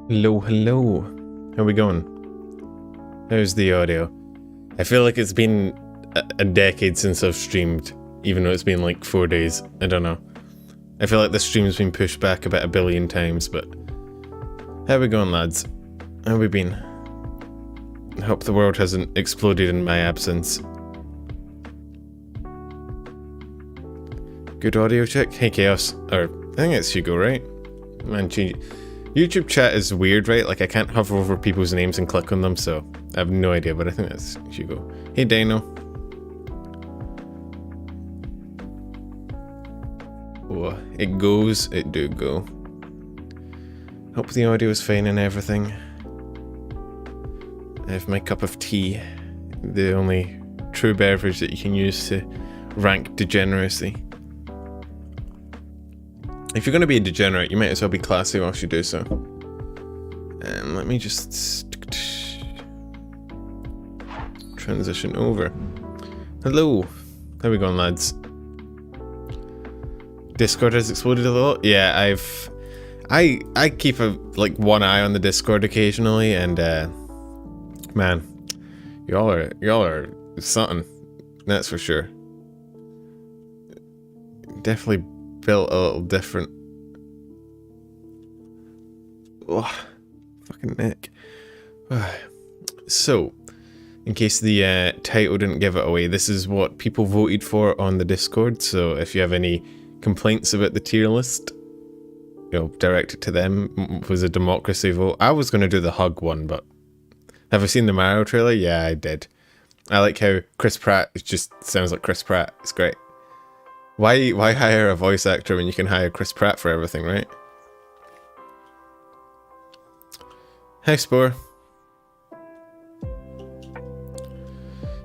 Hello, hello. How we going? How's the audio? I feel like it's been a decade since I've streamed, even though it's been like 4 days. I don't know. I feel like the stream's been pushed back about 1 billion times, but... How we going, lads? How we been? I hope the world hasn't exploded in my absence. Good audio check? Hey, Chaos. Or, I think it's Hugo, right? Man, change it. YouTube chat is weird, right? Like, I can't hover over people's names and click on them, so I have no idea, but I think that's Hugo. Hey, Dano. Oh, it goes, it do go. Hope the audio is fine and everything. I have my cup of tea, the only true beverage that you can use to rank degeneracy. If you're going to be a degenerate, you might as well be classy whilst you do so. And let me just transition over. Hello. How we going, lads? Discord has exploded a lot. Yeah, I keep one eye on the Discord occasionally, and man, y'all are something. That's for sure. Definitely built a little different. Oh, fucking neck. So, in case the title didn't give it away, this is what people voted for on the Discord. So if you have any complaints about the tier list, direct it to them. It was a democracy vote. I was going to do the hug one, but have I seen the Mario trailer? Yeah, I did. I like how Chris Pratt just sounds like Chris Pratt. It's great. Why hire a voice actor when you can hire Chris Pratt for everything, right? Hi, Spore.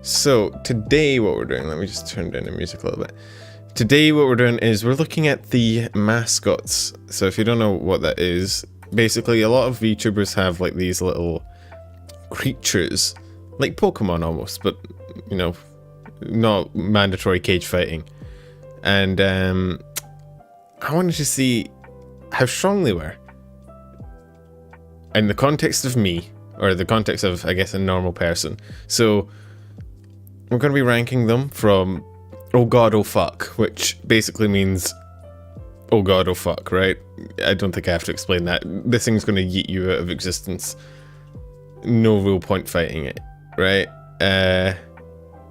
So, today what we're doing, let me just turn down the music a little bit. Today what we're doing is we're looking at the mascots. So if you don't know what that is, basically a lot of VTubers have like these little creatures, like Pokemon almost, but, not mandatory cage fighting. And I wanted to see how strong they were. In the context of me, or the context of, I guess, a normal person. So, we're going to be ranking them from oh god, oh fuck, which basically means oh god, oh fuck, right? I don't think I have to explain that. This thing's going to yeet you out of existence. No real point fighting it, right?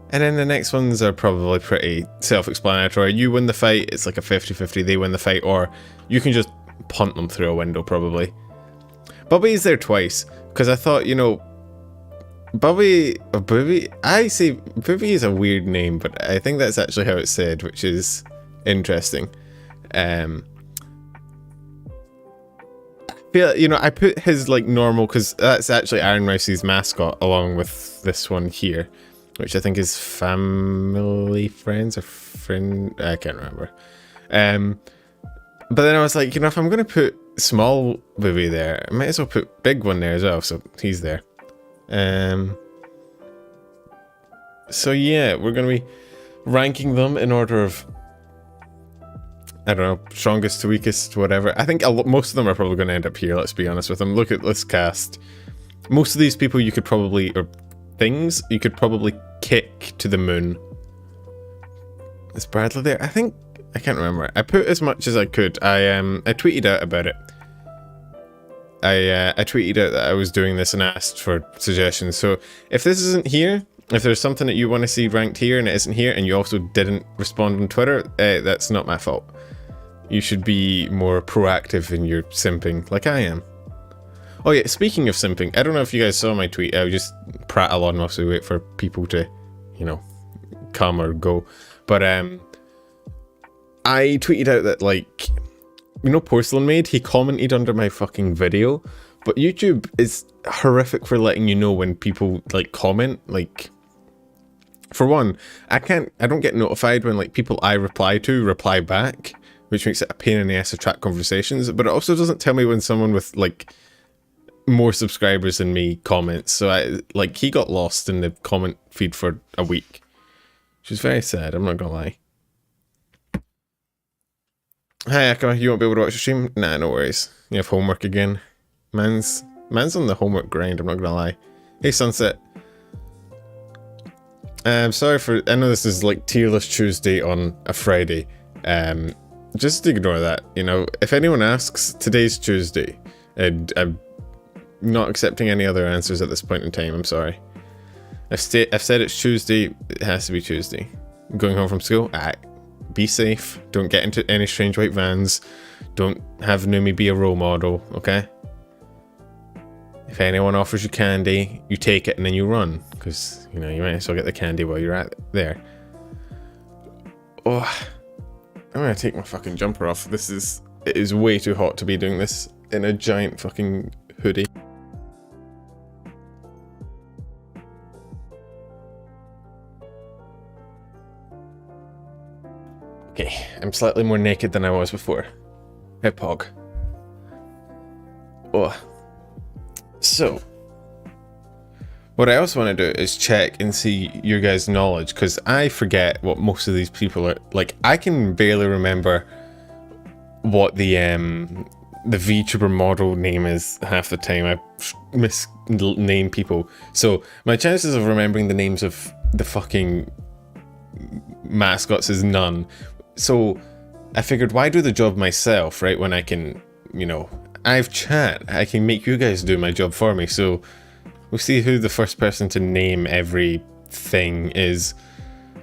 And then the next ones are probably pretty self-explanatory. You win the fight, it's like a 50-50, they win the fight, or you can just punt them through a window, probably. Bubby is there twice, because I thought, Bubby, I say Bubby is a weird name, but I think that's actually how it's said, which is interesting. I feel, I put his, normal, because that's actually Iron Mouse's mascot, along with this one here, which I think is family friends or friend, I can't remember. But then I was like, if I'm going to put small Booby there, I might as well put big one there as well, so he's there. So yeah, we're going to be ranking them in order of, I don't know, strongest to weakest, whatever. I think most of them are probably going to end up here, let's be honest with them. Look at this cast. Most of these people you could probably, or things, you could probably kick to the moon. Is Bradley there? I can't remember. I put as much as I could. I tweeted out about it. I tweeted out that I was doing this and asked for suggestions. So if this isn't here, if there's something that you want to see ranked here and it isn't here, and you also didn't respond on Twitter, that's not my fault. You should be more proactive in your simping, like I am. Oh yeah, speaking of simping, I don't know if you guys saw my tweet. I would just prattle on whilst we wait for people to, come or go. But I tweeted out that, Porcelain Maid, he commented under my fucking video. But YouTube is horrific for letting you know when people, comment. For one, I don't get notified when, people I reply to reply back, which makes it a pain in the ass to track conversations. But it also doesn't tell me when someone with, more subscribers than me comments, so he got lost in the comment feed for a week, which is very sad, I'm not gonna lie. Hi Aka, you won't be able to watch the stream? Nah, no worries. You have homework again? Man's on the homework grind, I'm not gonna lie. Hey, Sunset. Sorry for... I know this is like Tierless Tuesday on a Friday. Just ignore that, you know. If anyone asks, today's Tuesday. And I'm not accepting any other answers at this point in time, I'm sorry. I've said it's Tuesday, it has to be Tuesday. I'm going home from school? Be safe. Don't get into any strange white vans. Don't have Numi be a role model, okay? If anyone offers you candy, you take it and then you run. Because, you know, you might as well get the candy while you're at there. Oh, I'm gonna take my fucking jumper off. It is way too hot to be doing this in a giant fucking hoodie. Okay, I'm slightly more naked than I was before. Hey, Pog. Oh. So, what I also want to do is check and see your guys' knowledge, because I forget what most of these people are like. I can barely remember what the VTuber model name is half the time. I misname people, so my chances of remembering the names of the fucking mascots is none. So I figured, why do the job myself, right, when I can, you know, I have chat, I can make you guys do my job for me. So we'll see who the first person to name everything is.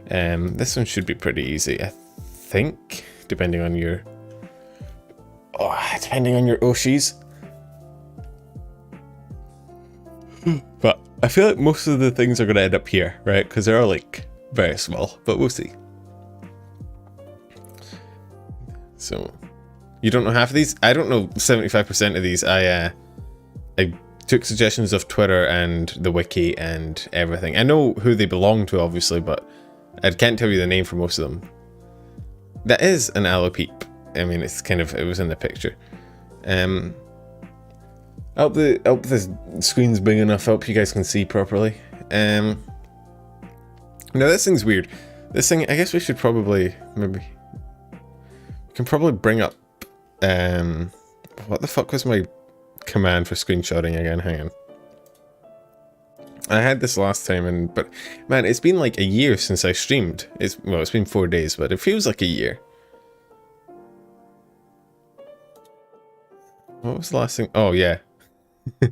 This one should be pretty easy, I think, depending on your Oshis. But I feel like most of the things are going to end up here, right? Because they're all like very small, but we'll see. So, you don't know half of these? I don't know 75% of these. I took suggestions of Twitter and the wiki and everything. I know who they belong to, obviously, but I can't tell you the name for most of them. That is an alopeep. I mean, it's kind of, it was in the picture. I hope the screen's big enough. I hope you guys can see properly. Now this thing's weird. This thing, I guess we should probably, maybe... We can probably bring up, what the fuck was my command for screenshotting again? Hang on. I had this last time, but man, it's been like a year since I streamed. It's been 4 days, but it feels like a year. What was the last thing? Oh yeah. The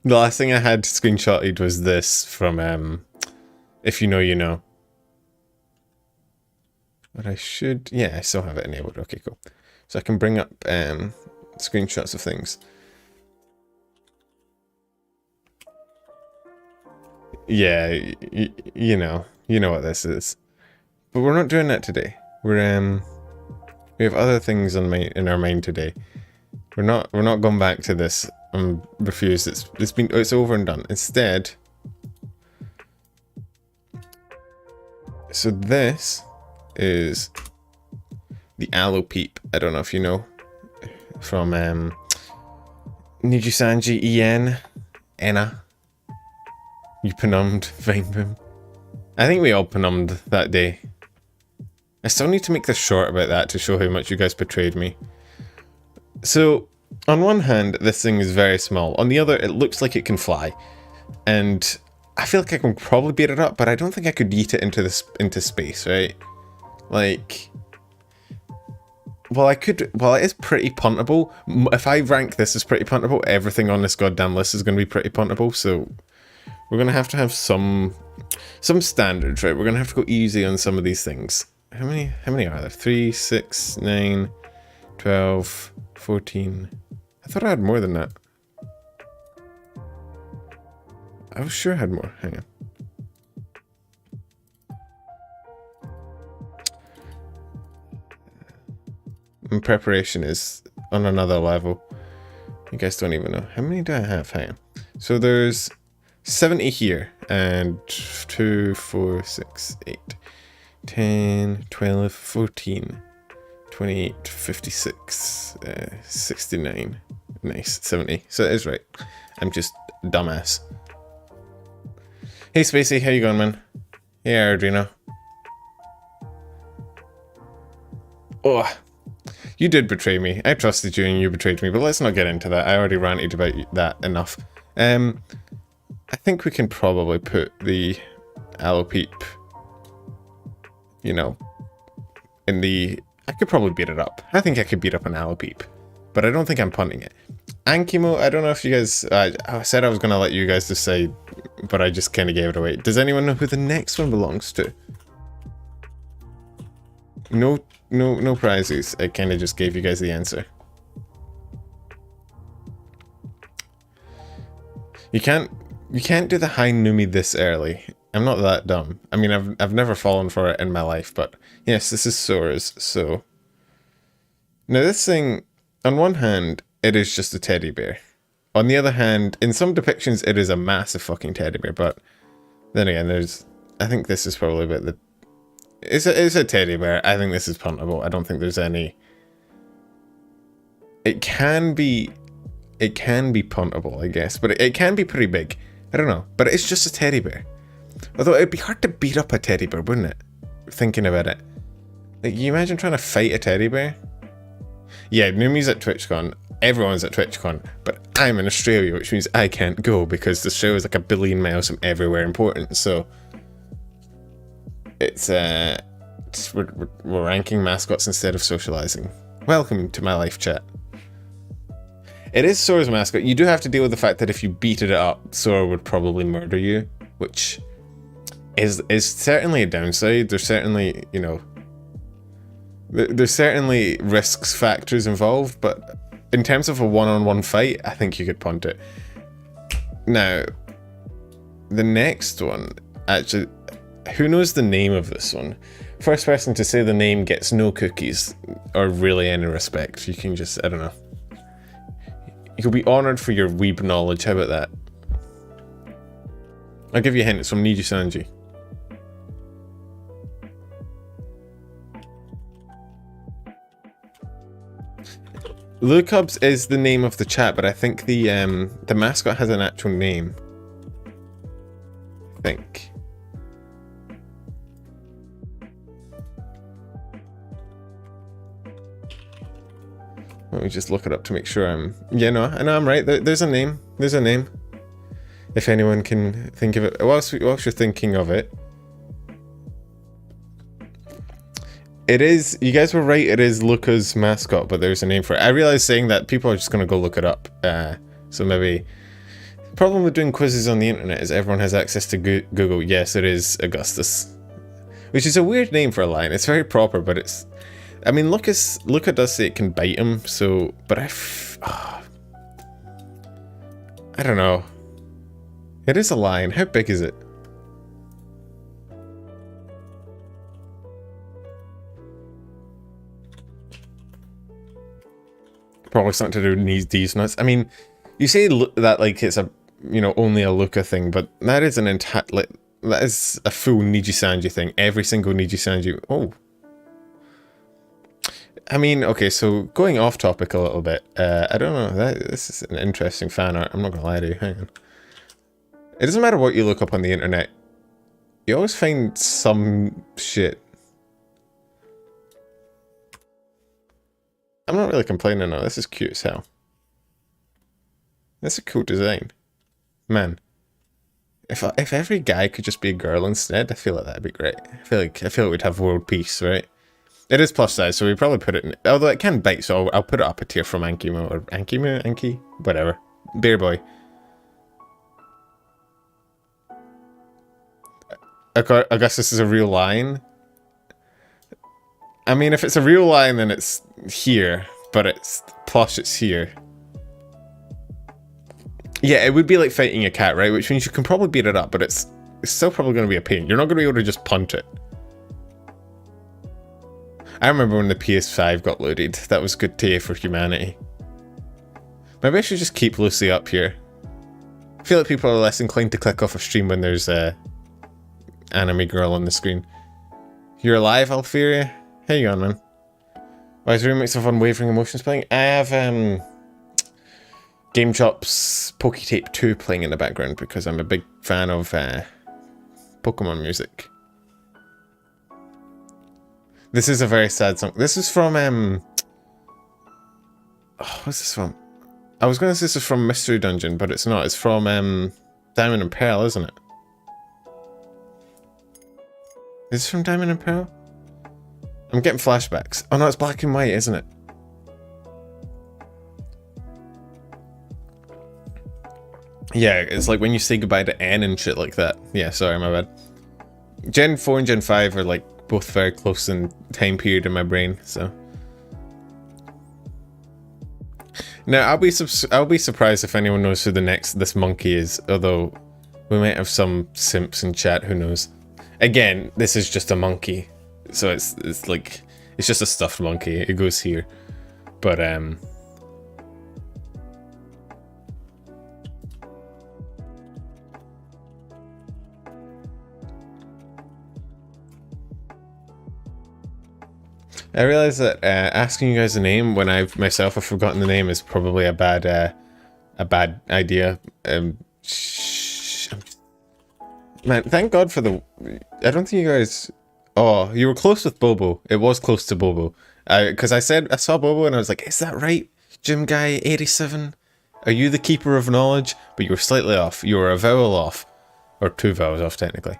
last thing I had screenshotted was this from, If You Know, You Know. But I should, yeah, I still have it enabled. Okay, cool. So I can bring up screenshots of things. Yeah, you know what this is. But we're not doing that today. We have other things in our mind today. We're not going back to this. I'm refused. It's over and done. Instead, so this is the alopeep. I don't know if you know, from Nijisanji Enna. You penumbed Vineboom. I think we all penumbed that day. I still need to make this short about that to show how much you guys betrayed me. So, on one hand, this thing is very small. On the other, it looks like it can fly. And I feel like I can probably beat it up, but I don't think I could yeet it into space, right? Like, well, I could. Well, it is pretty puntable. If I rank this as pretty puntable, everything on this goddamn list is going to be pretty puntable. So we're going to have some standards, right? We're going to have to go easy on some of these things. How many are there? 3, 6, 9, 12, 14. I thought I had more than that. I was sure I had more. Hang on. My preparation is on another level. You guys don't even know. How many do I have? Hang on. So there's 70 here. And 2, 4, 6, 8, 10, 12, 14, 28, 56, 69. Nice. 70. So it is right. I'm just dumbass. Hey Spacey, how you going, man? Hey Ardrino. Oh. You did betray me. I trusted you and you betrayed me, but let's not get into that. I already ranted about that enough. I think we can probably put the Allopeep, you know, in the... I could probably beat it up. I think I could beat up an Allopeep, but I don't think I'm punting it. Ankimo, I don't know if you guys... I said I was going to let you guys decide, but I just kind of gave it away. Does anyone know who the next one belongs to? No prizes. I kind of just gave you guys the answer. You can't do the high Numi this early. I'm not that dumb. I mean, I've never fallen for it in my life, but yes, this is Sora's, so... Now this thing, on one hand, it is just a teddy bear. On the other hand, in some depictions, it is a massive fucking teddy bear, but then again, there's... I think this is probably about the... It's a teddy bear. I think this is puntable. I don't think there's any... It can be puntable, I guess, but it can be pretty big. I don't know, but it's just a teddy bear. Although it'd be hard to beat up a teddy bear, wouldn't it? Thinking about it. Like, you imagine trying to fight a teddy bear? Yeah, Numi's at TwitchCon. Everyone's at TwitchCon, but I'm in Australia, which means I can't go because the show is like a billion miles from everywhere important. So it's we're ranking mascots instead of socializing. Welcome to my life chat. It is Sora's mascot. You do have to deal with the fact that if you beat it up, Sora would probably murder you, which is certainly a downside. There's certainly, you know, there's certainly risks factors involved, but in terms of a one-on-one fight, I think you could punt it. Now, the next one, actually, who knows the name of this one? First person to say the name gets no cookies, or really any respect. You can just, I don't know. You'll be honoured for your weeb knowledge, how about that? I'll give you a hint, it's from Nijisanji. Lukubs is the name of the chat, but I think the mascot has an actual name. I think. Let me just look it up to make sure I'm... Yeah, no, I know I'm right. There's a name. There's a name. If anyone can think of it. Whilst you're thinking of it. It is... You guys were right. It is Luca's mascot, but there's a name for it. I realize saying that people are just going to go look it up. So maybe... The problem with doing quizzes on the internet is everyone has access to Google. Yes, it is Augustus. Which is a weird name for a lion. It's very proper, but it's... I mean, Luca does say it can bite him, so... But I don't know. It is a lion. How big is it? Probably something to do with these nuts. I mean, you say that like it's a, you know, only a Luca thing, but that is an entire... Like, that is a full Nijisanji thing. Every single Nijisanji... Oh. I mean, okay, so going off topic a little bit, I don't know, this is an interesting fan art, I'm not gonna lie to you, hang on. It doesn't matter what you look up on the internet, you always find some shit. I'm not really complaining though, this is cute as hell. That's a cool design. Man. If every guy could just be a girl instead, I feel like that'd be great. I feel like we'd have world peace, right? It is plus size, so we probably put it in... Although it can bite, so I'll put it up a tier from Ankimo, or Ankimo? Anki? Whatever. Bear Boy. I guess this is a real lion. I mean, if it's a real lion, then it's here, but it's plush, it's here. Yeah, it would be like fighting a cat, right? Which means you can probably beat it up, but it's still probably going to be a pain. You're not going to be able to just punt it. I remember when the PS5 got loaded. That was good day for humanity. Maybe I should just keep Lucy up here. I feel like people are less inclined to click off a stream when there's a anime girl on the screen. You're alive, Alpheria? How you going, man? Why is Remix of Unwavering Emotions playing? I have Game Chop's Poketape 2 playing in the background because I'm a big fan of Pokemon music. This is a very sad song. This is from Oh, what's this from? I was going to say this is from Mystery Dungeon, but it's not. It's from Diamond and Pearl, isn't it? Is this from Diamond and Pearl? I'm getting flashbacks. Oh no, it's black and white, isn't it? Yeah, it's like when you say goodbye to N and shit like that. Yeah, sorry, my bad. Gen 4 and Gen 5 are like both very close in time period in my brain, so. Now, I'll be surprised if anyone knows who this monkey is, although we might have some simps in chat who knows. Again, this is just a monkey. So it's like, it's just a stuffed monkey. It goes here. But I realize that asking you guys a name when I myself have forgotten the name is probably a bad idea. Man, thank God for the. I don't think you guys. Oh, you were close with Bobo. It was close to Bobo. Because I saw Bobo and I was like, is that right, Gym Guy 87? Are you the keeper of knowledge? But you were slightly off. You were a vowel off, or 2 vowels off technically.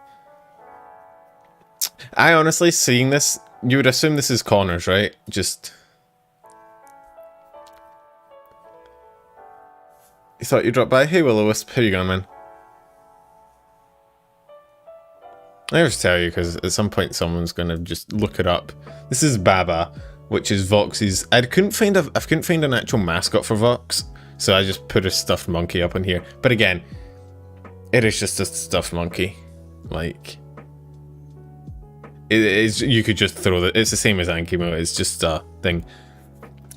I honestly, seeing this, you would assume this is Connor's, right? Just... You thought you dropped by? Hey, Will-O-Wisp, how you going, man? I always tell you, because at some point someone's going to just look it up. This is Baba, which is Vox's... I couldn't find an actual mascot for Vox, so I just put a stuffed monkey up in here. But again, it is just a stuffed monkey. Like... It is, you could just throw it. It's the same as Ankimo. It's just a thing.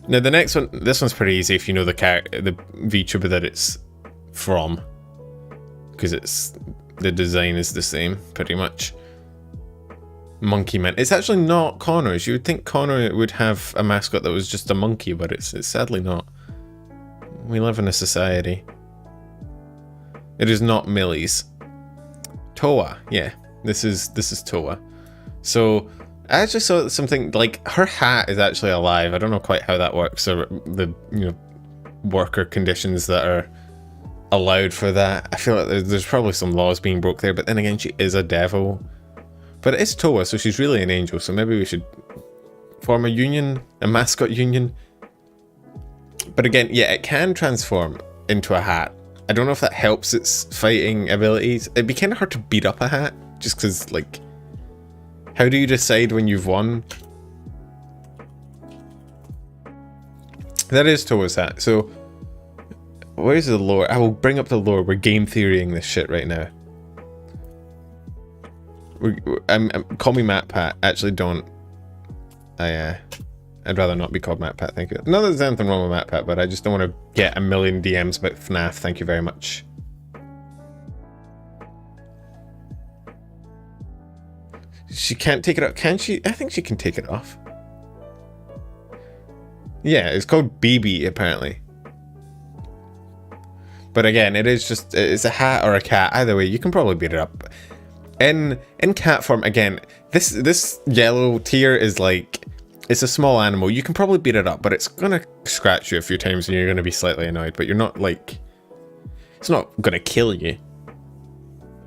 Now the next one, this one's pretty easy if you know the VTuber that it's from, because the design is the same pretty much. Monkey Man. It's actually not Connor's. You would think Connor would have a mascot that was just a monkey, but it's sadly not. We live in a society. It is not Millie's. Toa. Yeah, this is Toa. So, I actually saw something, like, her hat is actually alive. I don't know quite how that works, or the, worker conditions that are allowed for that. I feel like there's probably some laws being broke there, but then again, she is a devil. But it is Toa, so she's really an angel, so maybe we should form a union, a mascot union. But again, yeah, it can transform into a hat. I don't know if that helps its fighting abilities. It'd be kind of hard to beat up a hat, just because, like... How do you decide when you've won? That is Toa's hat. So, where's the lore? I will bring up the lore. We're game theorying this shit right now. Call me MatPat. Actually, don't. I'd rather not be called MatPat. Thank you. Not that there's anything wrong with MatPat, but I just don't want to get a million DMs about FNAF. Thank you very much. She can't take it off. Can she? I think she can take it off. Yeah, it's called BB apparently. But again, it's a hat or a cat. Either way, you can probably beat it up. In cat form, again, this yellow tier is like, it's a small animal. You can probably beat it up, but it's gonna scratch you a few times and you're gonna be slightly annoyed. But you're not like, it's not gonna kill you.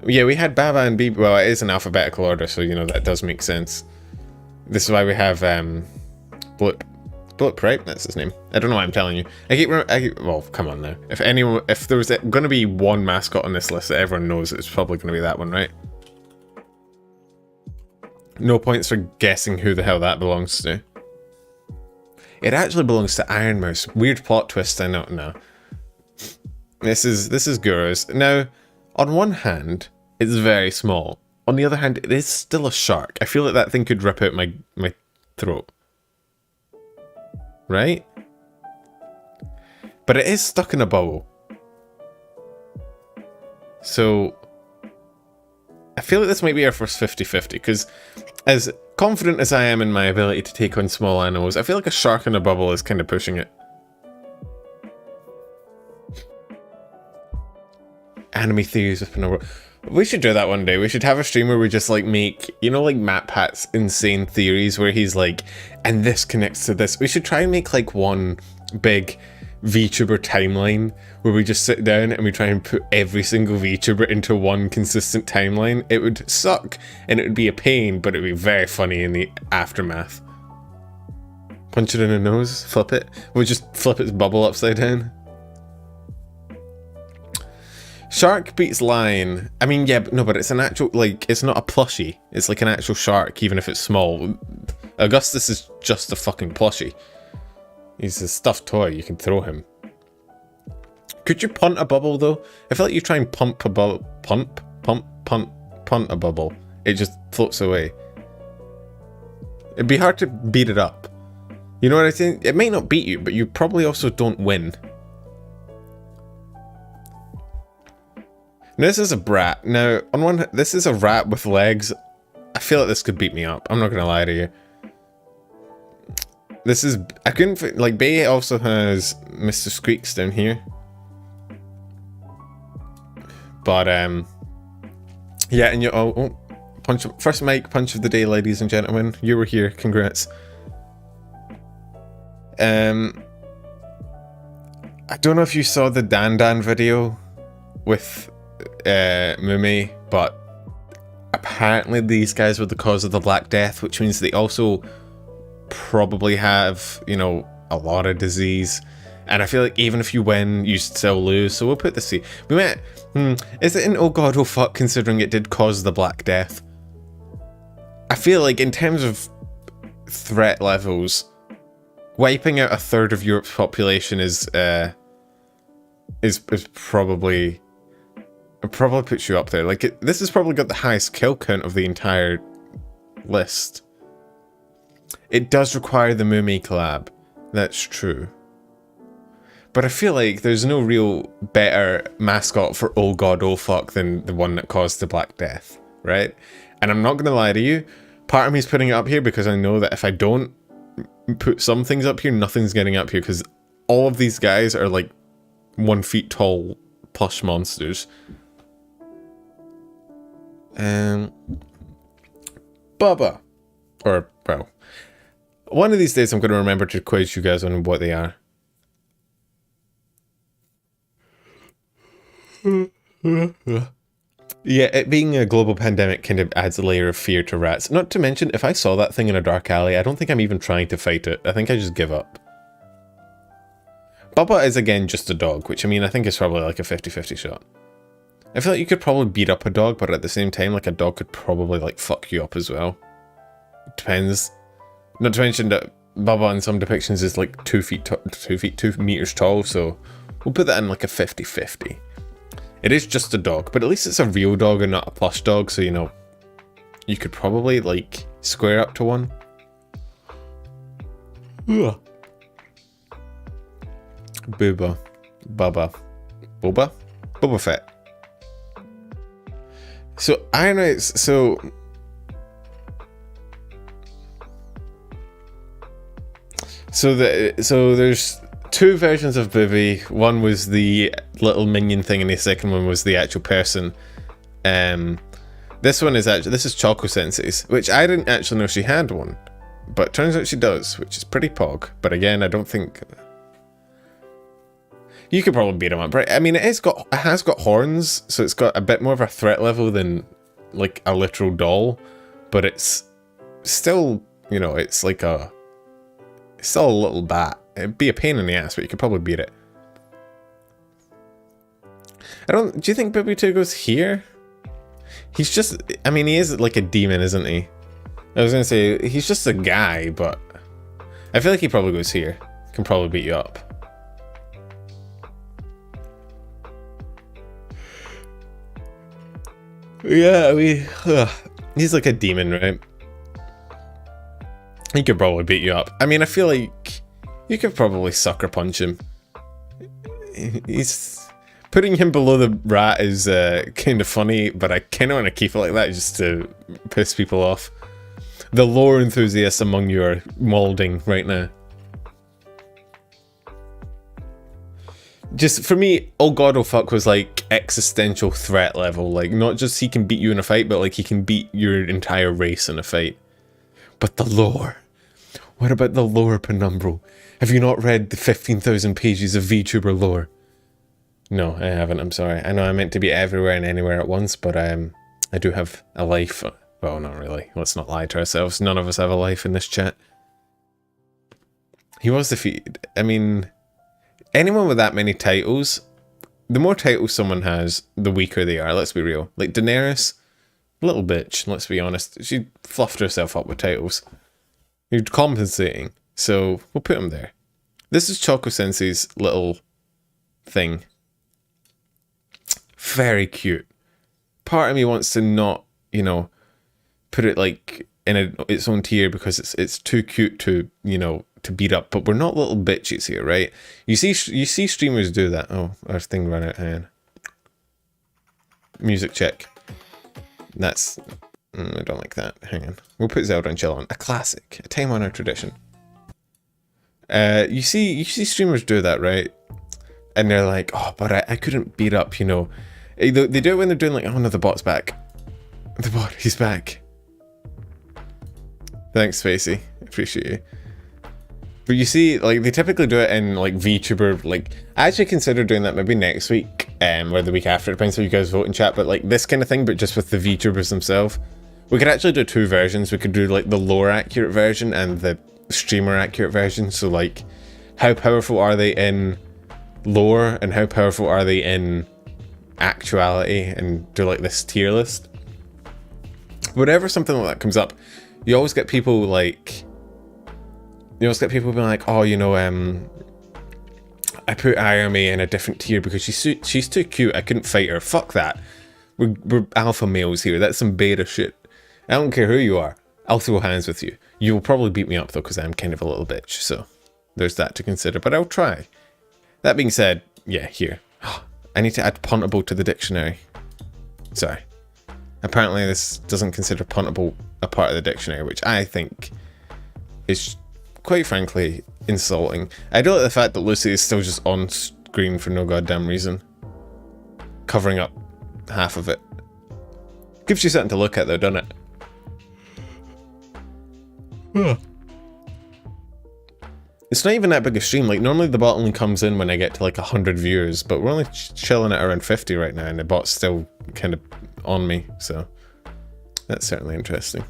Yeah, we had Baba and BB. Well, it is in alphabetical order, so that does make sense. This is why we have Blip, right? That's his name. I don't know why I'm telling you. Well, come on now. If there was going to be one mascot on this list that everyone knows, it's probably going to be that one, right? No points for guessing who the hell that belongs to. It actually belongs to Iron Mouse. Weird plot twist. I know. No. This is Guru's. Now, on one hand, it's very small. On the other hand, it is still a shark. I feel like that thing could rip out my throat. Right? But it is stuck in a bubble. So, I feel like this might be our first 50-50, because as confident as I am in my ability to take on small animals, I feel like a shark in a bubble is kind of pushing it. Anime theories within a world. We should do that one day. We should have a stream where we just like make, you know, like Matt Pat's insane theories where he's like, and this connects to this. We should try and make like one big VTuber timeline where we just sit down and we try and put every single VTuber into one consistent timeline. It would suck and it would be a pain, but it would be very funny in the aftermath. Punch it in the nose, flip it. We'll just flip its bubble upside down. Shark beats lion. I mean, yeah, but no, but it's an actual, like, it's not a plushie. It's like an actual shark, even if it's small. Augustus is just a fucking plushie. He's a stuffed toy. You can throw him. Could you punt a bubble, though? I feel like you try and pump a bubble. Punt a bubble. It just floats away. It'd be hard to beat it up. You know what I think? It may not beat you, but you probably also don't win. Now, this is a brat. Now, on one, this is a rat with legs. I feel like this could beat me up. I'm not gonna lie to you. This is, I couldn't, like, Bay also has Mr. Squeaks down here. But, yeah, and you, oh, punch, first mic punch of the day, ladies and gentlemen. You were here, congrats. I don't know if you saw the Dan video with Mume, but apparently these guys were the cause of the Black Death, which means they also probably have, you know, a lot of disease. And I feel like even if you win, you still lose. So we'll put this here. We went, is it an oh god, oh fuck, considering it did cause the Black Death? I feel like in terms of threat levels, wiping out a third of Europe's population is probably, it probably puts you up there. Like, this has probably got the highest kill count of the entire list. It does require the Mume collab. That's true. But I feel like there's no real better mascot for oh god, oh fuck than the one that caused the Black Death, right? And I'm not gonna lie to you, part of me is putting it up here because I know that if I don't put some things up here, nothing's getting up here, because all of these guys are like 1 feet tall plush monsters. Bubba. Or, well, one of these days I'm going to remember to quiz you guys on what they are. Yeah, it being a global pandemic kind of adds a layer of fear to rats. Not to mention, if I saw that thing in a dark alley, I don't think I'm even trying to fight it. I think I just give up. Bubba is, again, just a dog, which, I mean, I think is probably like a 50-50 shot. I feel like you could probably beat up a dog, but at the same time, like, a dog could probably, like, fuck you up as well. Depends. Not to mention that Bubba in some depictions is, like, 2 meters tall, so we'll put that in, like, a 50-50. It is just a dog, but at least it's a real dog and not a plush dog, so, you know, you could probably, like, square up to one. Ugh. Booba. Bubba. Boba? Boba Fett. So, I don't know, so there's two versions of Booby. One was the little minion thing, and the second one was the actual person. This one is actually, this is Choco Sensei's, which I didn't actually know she had one, but turns out she does, which is pretty pog. But again, I don't think you could probably beat him up, right? I mean, it has got horns, so it's got a bit more of a threat level than like a literal doll, but it's still, you know, it's like it's still a little bat. It'd be a pain in the ass, but you could probably beat it. Do you think Booby 2 goes here? He's just, I mean, he is like a demon, isn't he? I was gonna say, he's just a guy, but I feel like he probably goes here. Can probably beat you up. Yeah, he's like a demon, right? He could probably beat you up. I mean, I feel like you could probably sucker punch him. He's putting him below the rat is kind of funny, but I kind of want to keep it like that just to piss people off. The lore enthusiasts among you are molding right now. Just for me, oh god, oh fuck was like existential threat level. Like, not just he can beat you in a fight, but like he can beat your entire race in a fight. But the lore. What about the lore, Penumbral? Have you not read the 15,000 pages of VTuber lore? No, I haven't, I'm sorry. I know I meant to be everywhere and anywhere at once, but I do have a life. Well, not really. Let's not lie to ourselves. None of us have a life in this chat. He was defeated. I mean, anyone with that many titles, the more titles someone has, the weaker they are, let's be real. Like Daenerys, little bitch, let's be honest. She fluffed herself up with titles. You're compensating, so we'll put him there. This is Choco Sensei's little thing. Very cute. Part of me wants to not, you know, put it like in its own tier because it's too cute to, you know, to beat up. But we're not little bitches here, right? You see streamers do that. Oh, our thing ran out. Hang on. Music check. That's I don't like that. Hang on. We'll put Zelda and Chill on. A classic, a time-honored tradition. You see streamers do that, right? And they're like, oh, but I couldn't beat up, you know. They do it when they're doing like, oh no, the bot's back. The bot, he's back. Thanks, Facey. Appreciate you. But you see, like, they typically do it in, like, VTuber, like, I actually consider doing that maybe next week, or the week after, it depends how you guys vote in chat, but, like, this kind of thing, but just with the VTubers themselves. We could actually do two versions. We could do, like, the lore-accurate version and the streamer-accurate version, so, like, how powerful are they in lore, and how powerful are they in actuality, and do, like, this tier list. Whenever something like that comes up, you always get people, like... You always get people being like, oh, you know, I put Ayame in a different tier because she's too cute, I couldn't fight her. Fuck that. We're alpha males here, that's some beta shit. I don't care who you are, I'll throw hands with you. You'll probably beat me up though, because I'm kind of a little bitch, so there's that to consider, but I'll try. That being said, yeah, here. I need to add puntable to the dictionary. Sorry. Apparently this doesn't consider puntable a part of the dictionary, which I think is... quite frankly, insulting. I don't like the fact that Lucy is still just on screen for no goddamn reason. Covering up half of it. Gives you something to look at though, doesn't it? It's not even that big a stream. Like, normally the bot only comes in when I get to like 100 viewers, but we're only chilling at around 50 right now, and the bot's still kind of on me, so that's certainly interesting.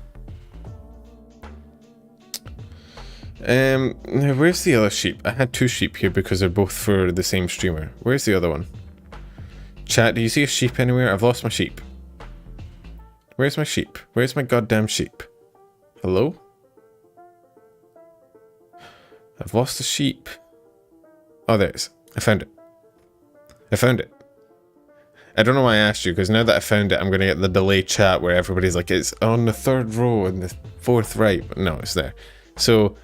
Now where's the other sheep? I had two sheep here because they're both for the same streamer. Where's the other one? Chat, do you see a sheep anywhere? I've lost my sheep. Where's my sheep? Where's my goddamn sheep? Hello? I've lost a sheep. Oh, there it is. I found it. I found it. I don't know why I asked you, because now that I found it, I'm going to get the delay chat where everybody's like, it's on the third row and the fourth right. But no, it's there. So...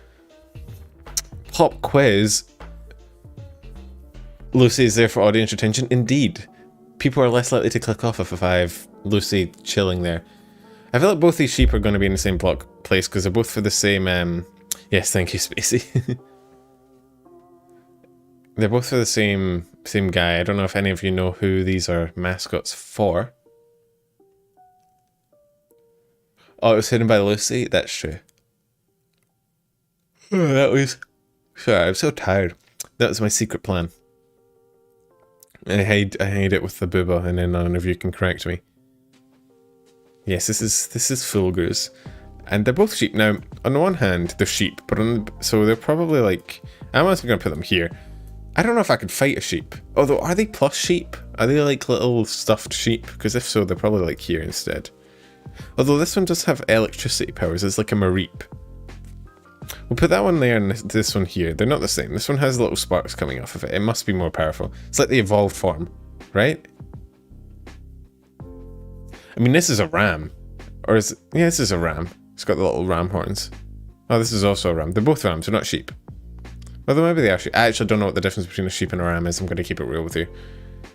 pop quiz. Lucy is there for audience retention. Indeed. People are less likely to click off if I have Lucy chilling there. I feel like both these sheep are going to be in the same place because they're both for the same... Yes, thank you, Spacey. They're both for the same guy. I don't know if any of you know who these are mascots for. Oh, it was hidden by Lucy? That's true. Oh, that was... Sorry, I'm so tired. That was my secret plan. I hide it with the booba, and then none of you can correct me. Yes, this is full goose, and they're both sheep. Now, on the one hand, they're sheep, but so they're probably like... I'm honestly gonna put them here. I don't know if I could fight a sheep. Although, are they plus sheep? Are they like little stuffed sheep? Because if so, they're probably like here instead. Although this one does have electricity powers. It's like a mareep. We'll put that one there and this one here. They're not the same. This one has little sparks coming off of it. It must be more powerful. It's like the evolved form, right? I mean, this is a ram. Or is it? Yeah, this is a ram. It's got the little ram horns. Oh, this is also a ram. They're both rams, they're not sheep. Although maybe they are sheep. I actually don't know what the difference between a sheep and a ram is. I'm going to keep it real with you.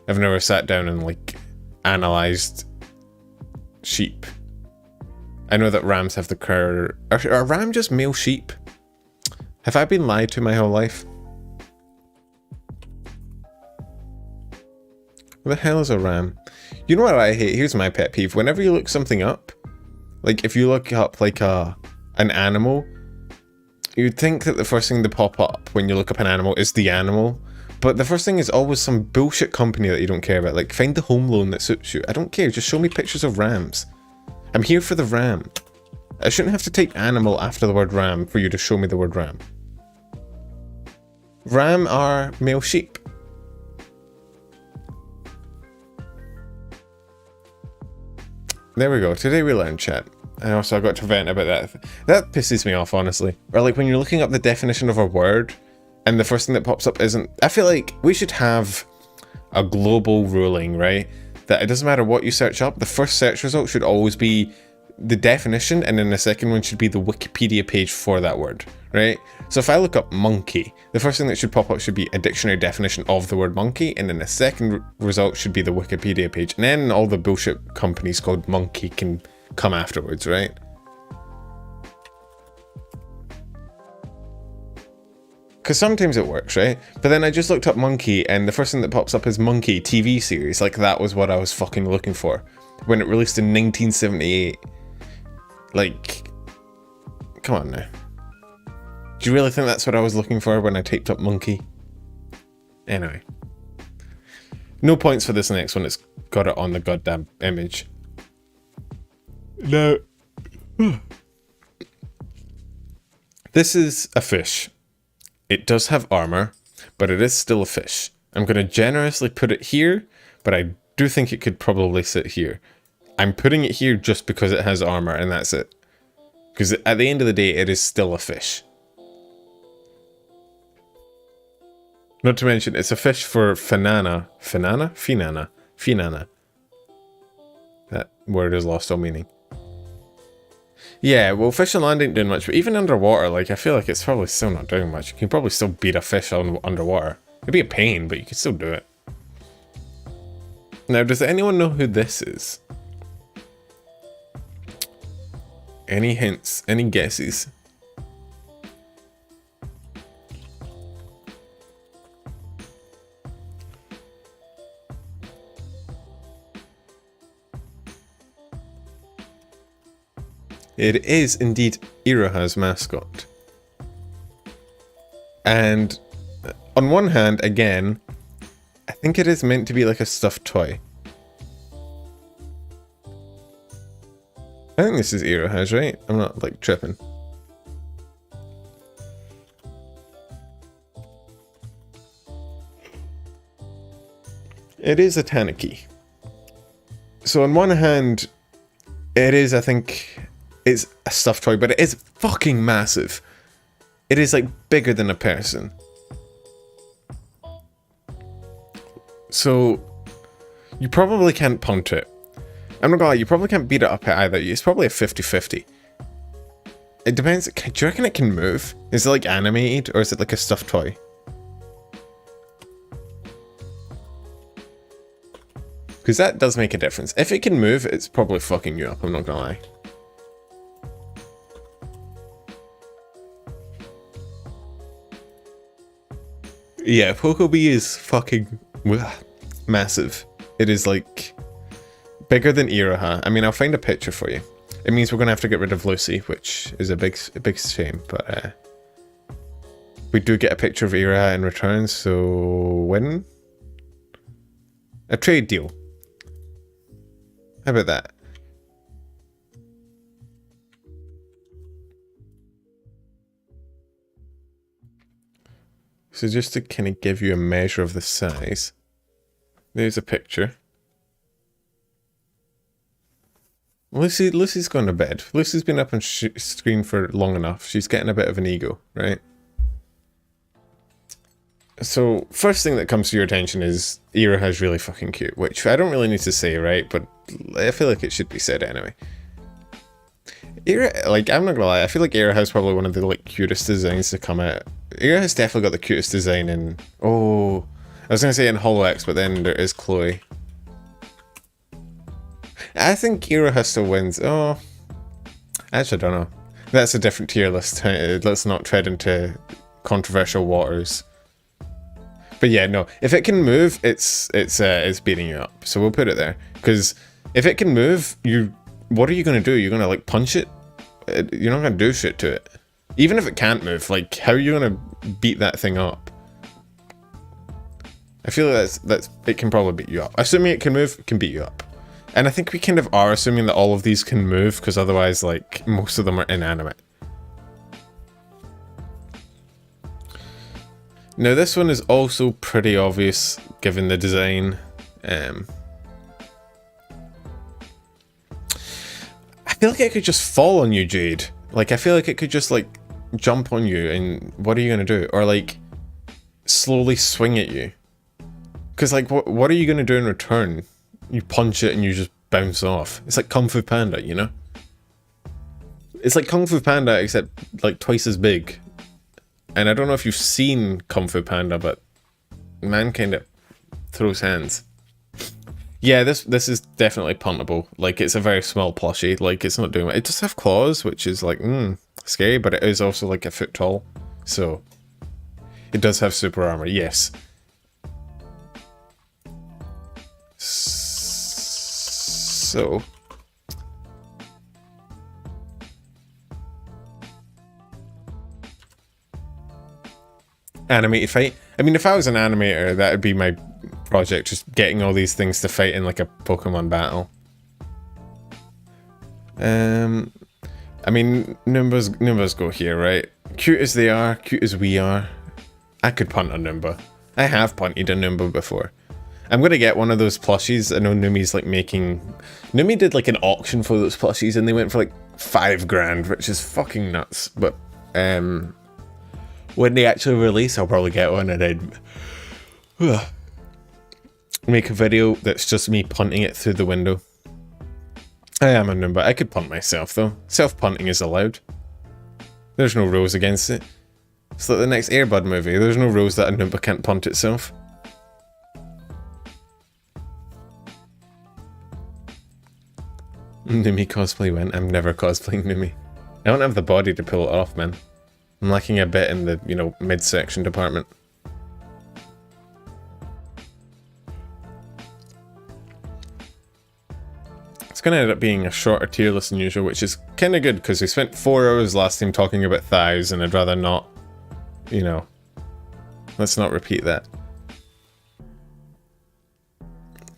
I've never sat down and, like, analysed sheep. I know that rams have the cur... Are ram just male sheep? Have I been lied to my whole life? What the hell is a ram? You know what I hate? Here's my pet peeve. Whenever you look something up, like if you look up like an animal, you'd think that the first thing to pop up when you look up an animal is the animal. But the first thing is always some bullshit company that you don't care about. Like, find the home loan that suits you. I don't care. Just show me pictures of rams. I'm here for the ram. I shouldn't have to type animal after the word ram for you to show me the word ram. Ram are male sheep. There we go. Today we learned, chat. And also I got to vent about that. That pisses me off, honestly. Or like when you're looking up the definition of a word, and the first thing that pops up isn't... I feel like we should have a global ruling, right? That it doesn't matter what you search up, the first search result should always be the definition, and then the second one should be the Wikipedia page for that word, right? So if I look up monkey, the first thing that should pop up should be a dictionary definition of the word monkey, and then the second result should be the Wikipedia page. And then all the bullshit companies called monkey can come afterwards, right? Because sometimes it works, right? But then I just looked up monkey, and the first thing that pops up is Monkey TV series. Like, that was what I was fucking looking for when it released in 1978. Like, come on now. Do you really think that's what I was looking for when I typed up monkey? Anyway. No points for this next one. It's got it on the goddamn image. No. This is a fish. It does have armor, but it is still a fish. I'm going to generously put it here, but I do think it could probably sit here. I'm putting it here just because it has armor, and that's it. Because at the end of the day, it is still a fish. Not to mention, it's a fish for finana. Finana? Finana. Finana. That word has lost all meaning. Yeah, well, fish on land ain't doing much, but even underwater, like, I feel like it's probably still not doing much. You can probably still beat a fish underwater. It'd be a pain, but you could still do it. Now, does anyone know who this is? Any hints? Any guesses? It is indeed Iroha's mascot. And on one hand, again, I think it is meant to be like a stuffed toy. I think this is Iroha's, right? I'm not like tripping. It is a tanuki. So on one hand, it is, I think, it's a stuffed toy, but it is fucking massive. It is like bigger than a person. So you probably can't punt it. I'm not gonna lie, you probably can't beat it up either. It's probably a 50-50. It depends. Do you reckon it can move? Is it like animated, or is it like a stuffed toy? Because that does make a difference. If it can move, it's probably fucking you up, I'm not gonna lie. Yeah, Pokebee is fucking massive. It is like bigger than Iroha. I mean, I'll find a picture for you. It means we're gonna have to get rid of Lucy, which is a big shame. But we do get a picture of Iroha in return. So win a trade deal. How about that? So just to kind of give you a measure of the size, there's a picture. Lucy's gone to bed. Lucy's been up on screen for long enough. She's getting a bit of an ego, right? So first thing that comes to your attention is Iroha's really fucking cute, which I don't really need to say, right? But I feel like it should be said anyway. Like, I'm not gonna lie, I feel like Iroha's probably one of the like cutest designs to come out. Iroha's definitely got the cutest design in... Oh, I was gonna say in HoloX, but then there is Chloe. I think Iroha still wins. Oh, actually, I don't know. That's a different tier list. Let's not tread into controversial waters. But yeah, no. If it can move, it's beating you up. So we'll put it there. Because if it can move, what are you gonna do? You're gonna like punch it? You're not gonna do shit to it. Even if it can't move, like how are you gonna beat that thing up? I feel like that's it can probably beat you up. Assuming it can move, it can beat you up. And I think we kind of are assuming that all of these can move, because otherwise, like, most of them are inanimate. Now this one is also pretty obvious, given the design. I feel like it could just fall on you, Jade. Like, I feel like it could just, like, jump on you, and what are you gonna do? Or, like, slowly swing at you. Because, like, what are you gonna do in return? You punch it and you just bounce off. It's like Kung Fu Panda, you know? It's like Kung Fu Panda, except, like, twice as big. And I don't know if you've seen Kung Fu Panda, but man kind of throws hands. Yeah, this is definitely puntable. Like, it's a very small plushie. Like, it's not doing it. It does have claws, which is like, scary, but it is also like a foot tall. So, it does have super armor, yes. So... animated fight. I mean, if I was an animator, that would be my project, just getting all these things to fight in like a Pokemon battle. I mean, Noombas go here, right? Cute as they are, cute as we are. I could punt a Noomba. I have punted a Noomba before. I'm gonna get one of those plushies. I know Numi's like making... Numi did like an auction for those plushies and they went for like $5 grand, which is fucking nuts. But, when they actually release, I'll probably get one and then make a video that's just me punting it through the window. I am a Noomba. I could punt myself though. Self-punting is allowed. There's no rules against it. It's like the next Air Bud movie. There's no rules that a Noomba can't punt itself. Numi cosplay win. I'm never cosplaying Numi. I don't have the body to pull it off, man. I'm lacking a bit in the, you know, midsection department. It's gonna end up being a shorter tier list than usual, which is kinda good, because we spent 4 hours last time talking about thighs, and I'd rather not, you know, let's not repeat that.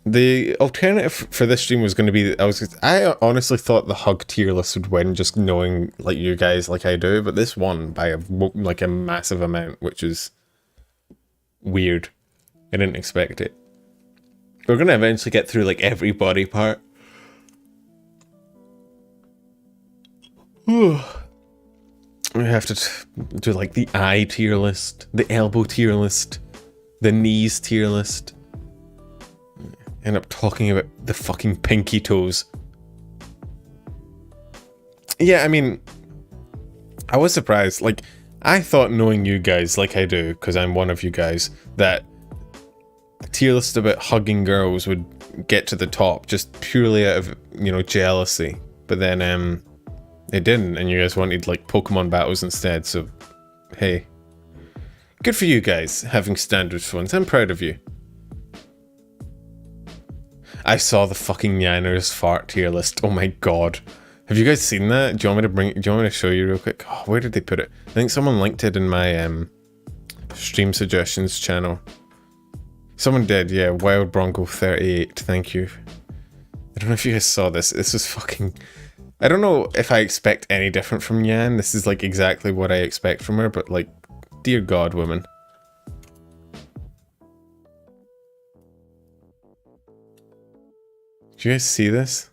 The alternative for this stream was going to be, I honestly thought the hug tier list would win, just knowing like you guys like I do, but this won by a massive amount, which is weird. I didn't expect it. We're going to eventually get through like every body part. We have to do like the eye tier list, the elbow tier list, the knees tier list. End up talking about the fucking pinky toes. Yeah, I mean, I was surprised. Like, I thought, knowing you guys like I do, because I'm one of you guys, that a tier list about hugging girls would get to the top just purely out of, you know, jealousy. But then, it didn't, and you guys wanted, like, Pokemon battles instead, so, hey. Good for you guys, having standards for once. I'm proud of you. I saw the fucking Nyanner's fart tier list. Oh my god. Have you guys seen that? Do you want me to show you real quick? Oh, where did they put it? I think someone linked it in my stream suggestions channel. Someone did, yeah. Wild Bronco 38. Thank you. I don't know if you guys saw this. This was fucking... I don't know if I expect any different from Nyan. This is like exactly what I expect from her, but like, dear god, woman. Do you guys see this?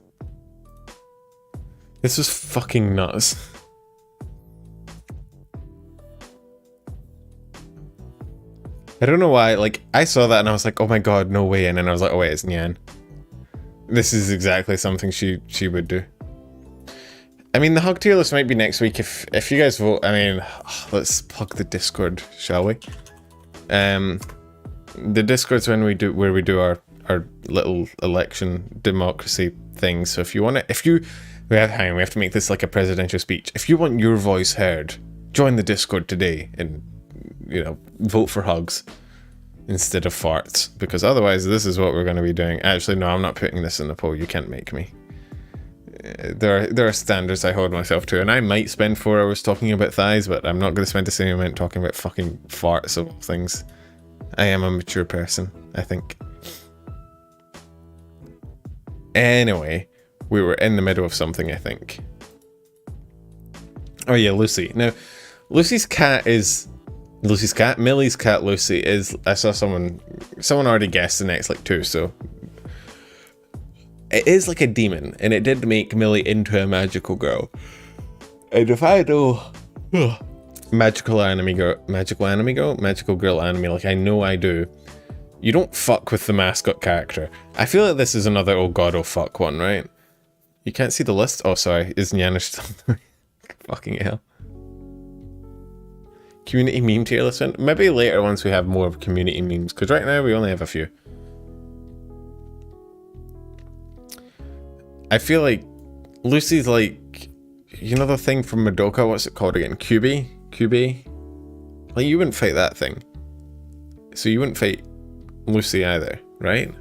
This was fucking nuts. I don't know why, like, I saw that and I was like, oh my god, no way, and then I was like, oh wait, it's Nyan. This is exactly something she would do. I mean, the hug tier list might be next week if you guys vote. I mean, let's plug the Discord, shall we? The Discord's where we do our little election democracy thing. So if you want to, we have to make this like a presidential speech. If you want your voice heard, join the Discord today and, you know, vote for hugs. instead of farts, because otherwise this is what we're going to be doing. Actually, no, I'm not putting this in the poll. You can't make me. There are standards I hold myself to, and I might spend 4 hours talking about thighs, but I'm not going to spend the same amount talking about fucking farts of all things. I am a mature person, I think. Anyway, we were in the middle of something, I think. Oh yeah, Lucy. Now, Millie's cat, Lucy, is, I saw someone already guessed the next like 2, so it is like a demon, and it did make Millie into a magical girl. And if I know magical girl anime, like I know I do, you don't fuck with the mascot character. I feel like this is another oh god oh fuck one, right? You can't see the list? Oh sorry, is Nyanish still fucking hell. Community meme tier list one? Maybe later once we have more community memes, because right now we only have a few. I feel like Lucy's like, you know the thing from Madoka, what's it called again? QB? Like you wouldn't fight that thing. So you wouldn't fight Lucy either, right?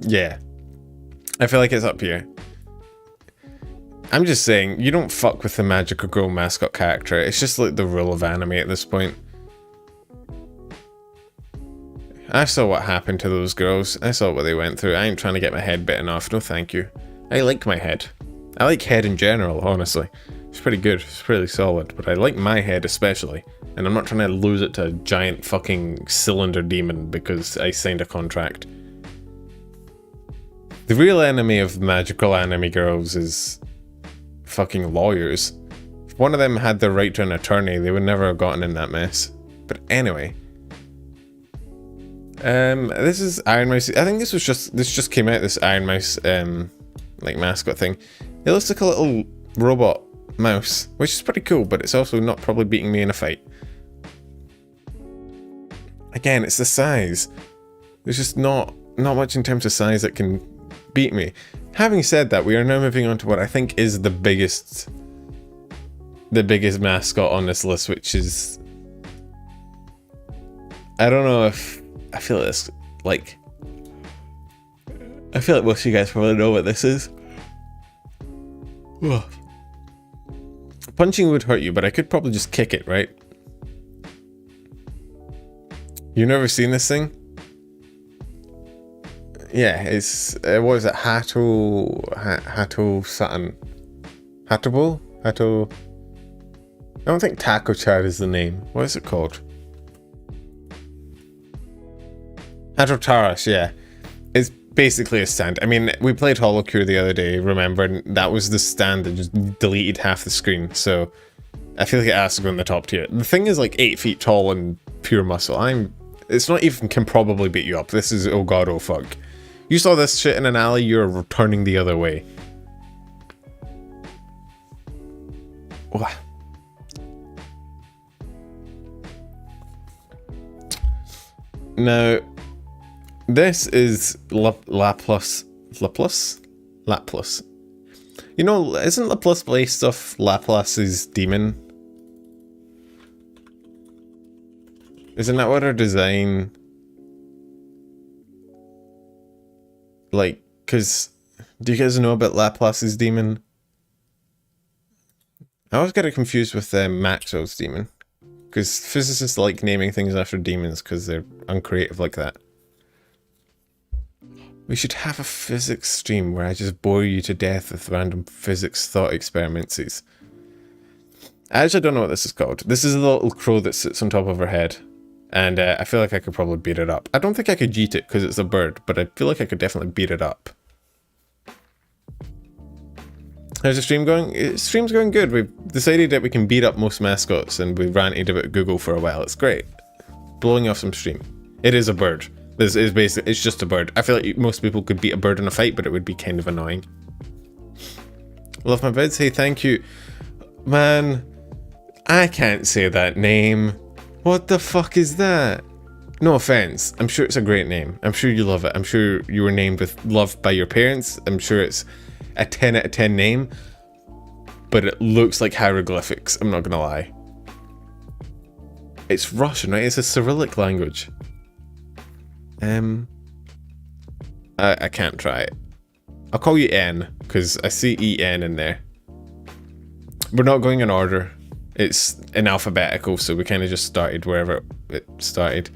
Yeah. I feel like it's up here. I'm just saying, you don't fuck with the magical girl mascot character. It's just like the rule of anime at this point. I saw what happened to those girls. I saw what they went through. I ain't trying to get my head bitten off. No thank you. I like my head. I like head in general, honestly. It's pretty good. It's pretty solid. But I like my head especially. And I'm not trying to lose it to a giant fucking cylinder demon because I signed a contract. The real enemy of magical anime girls is fucking lawyers. If one of them had the right to an attorney, they would never have gotten in that mess. But anyway. This is Iron Mouse. I think this just came out, this Iron Mouse like mascot thing. It looks like a little robot mouse, which is pretty cool, but it's also not probably beating me in a fight. Again, it's the size. There's just not much in terms of size that can beat me. Having said that, we are now moving on to what I think is the biggest mascot on this list, which is, I don't know if I feel this like, I feel like most of you guys probably know what this is. Punching would hurt you, but I could probably just kick it, right? You've never seen this thing? Yeah, it's, what is it, Hato something. Hatable? Hato... I don't think Taco Chad is the name. What is it called? Hatotaras, yeah. It's basically a stand. I mean, we played Holocure the other day, remember? And that was the stand that just deleted half the screen, so I feel like it has to go in the top tier. The thing is like 8 feet tall and pure muscle. It's not even can probably beat you up. This is oh god oh fuck. You saw this shit in an alley, you're turning the other way. Now, this is Laplace. You know, isn't Laplace based off Laplace's demon? Isn't that what her design... Like, cause, do you guys know about Laplace's demon? I always get it confused with Maxwell's demon. Because physicists like naming things after demons because they're uncreative like that. We should have a physics stream where I just bore you to death with random physics thought experiments. I actually don't know what this is called. This is a little crow that sits on top of her head. And I feel like I could probably beat it up. I don't think I could yeet it because it's a bird, but I feel like I could definitely beat it up. How's the stream going? Stream's going good. We've decided that we can beat up most mascots and we've ranted about Google for a while. It's great. Blowing off some stream. It is a bird. This is basically, it's just a bird. I feel like most people could beat a bird in a fight, but it would be kind of annoying. Love my vids. Hey, thank you. Man, I can't say that name. What the fuck is that? No offense. I'm sure it's a great name. I'm sure you love it. I'm sure you were named with love by your parents. I'm sure it's a 10 out of 10 name. But it looks like hieroglyphics. I'm not gonna lie. It's Russian, right? It's a Cyrillic language. I can't try it. I'll call you N, because I see EN in there. We're not going in order. It's in alphabetical, so we kind of just started wherever it started.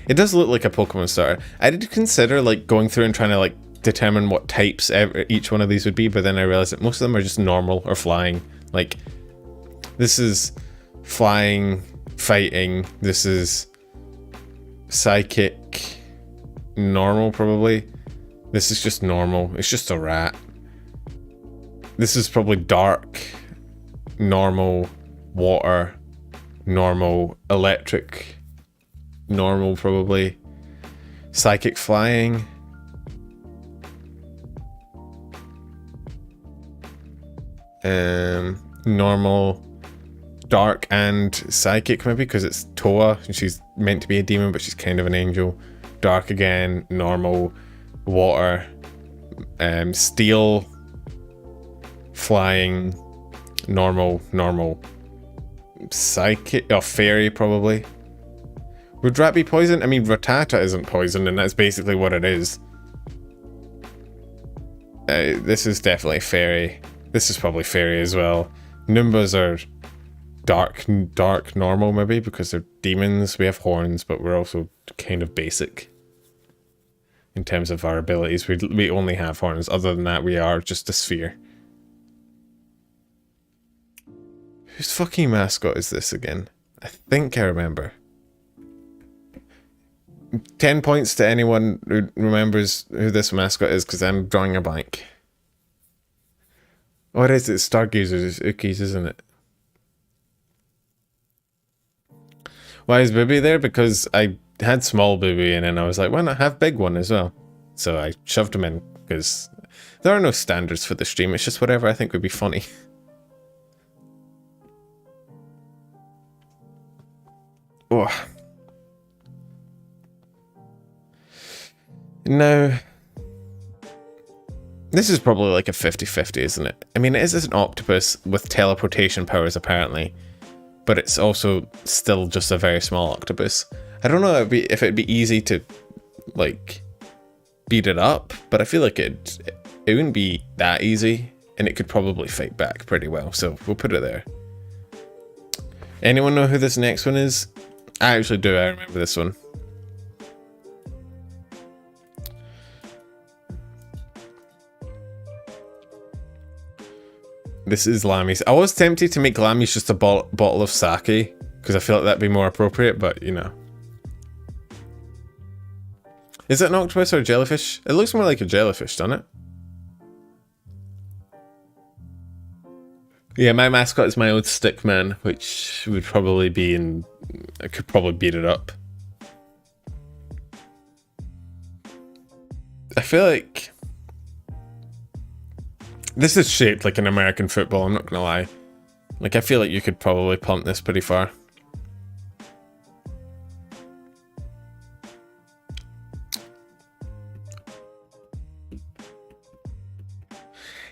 It does look like a Pokemon starter. I did consider like going through and trying to like determine what types each one of these would be, but then I realized that most of them are just normal or flying. Like, this is flying, fighting, this is psychic, normal probably. This is just normal, it's just a rat. This is probably dark, normal, water, normal, electric, normal probably. Psychic flying. Normal, dark and psychic maybe, because it's Toa and she's meant to be a demon but she's kind of an angel. Dark again, normal, water, steel, flying, normal, psychic, fairy probably. Would rat be poison? I mean, Rattata isn't poison and that's basically what it is. This is definitely fairy. This is probably fairy as well. Noombas are dark, normal maybe, because they're demons. We have horns, but we're also kind of basic in terms of our abilities. We only have horns. Other than that, we are just a sphere. Whose fucking mascot is this again? I think I remember. 10 points to anyone who remembers who this mascot is, because I'm drawing a blank. Oh, it is. It's Stargazers. It's Ookies, isn't it? Why is Booby there? Because I had small Booby and then I was like, why not have big one as well? So I shoved him in, because there are no standards for the stream. It's just whatever I think would be funny. Oh. Now, this is probably like a 50-50, isn't it? I mean, it is an octopus with teleportation powers, apparently. But it's also still just a very small octopus. I don't know if it'd be easy to, like, beat it up. But I feel like it wouldn't be that easy. And it could probably fight back pretty well. So we'll put it there. Anyone know who this next one is? I actually do. I remember this one. This is Lammy's. I was tempted to make Lammy's just a bottle of sake, because I feel like that'd be more appropriate, but you know. Is it an octopus or a jellyfish? It looks more like a jellyfish, doesn't it? Yeah, my mascot is my old stick man, which would probably be in... I could probably beat it up. I feel like... This is shaped like an American football, I'm not gonna lie. Like, I feel like you could probably punt this pretty far.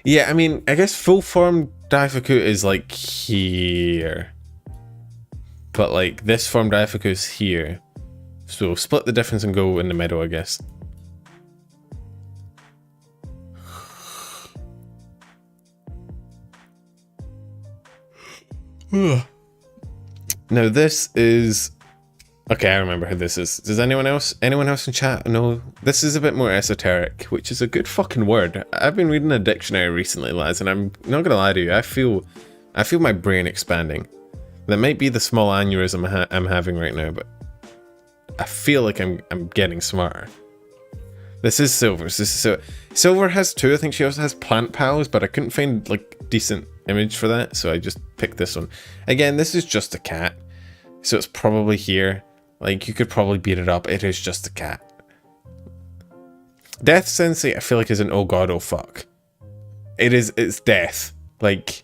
Yeah, I mean, I guess full form Daifuku is like here. But like, this form Daifuku is here. So split the difference and go in the middle, I guess. Now this is... Okay, I remember who this is. Does anyone else in chat know? This is a bit more esoteric, which is a good fucking word. I've been reading a dictionary recently, lads, and I'm not gonna lie to you, I feel my brain expanding. That might be the small aneurysm I'm having right now, but I feel like I'm getting smarter. This is Silver's. Silver has two. I think she also has plant pals, but I couldn't find like decent image for that, so I just picked this one. Again, this is just a cat, so it's probably here. Like, you could probably beat it up. It is just a cat. Death Sensei, I feel like, is an oh god, oh fuck. It's death. Like,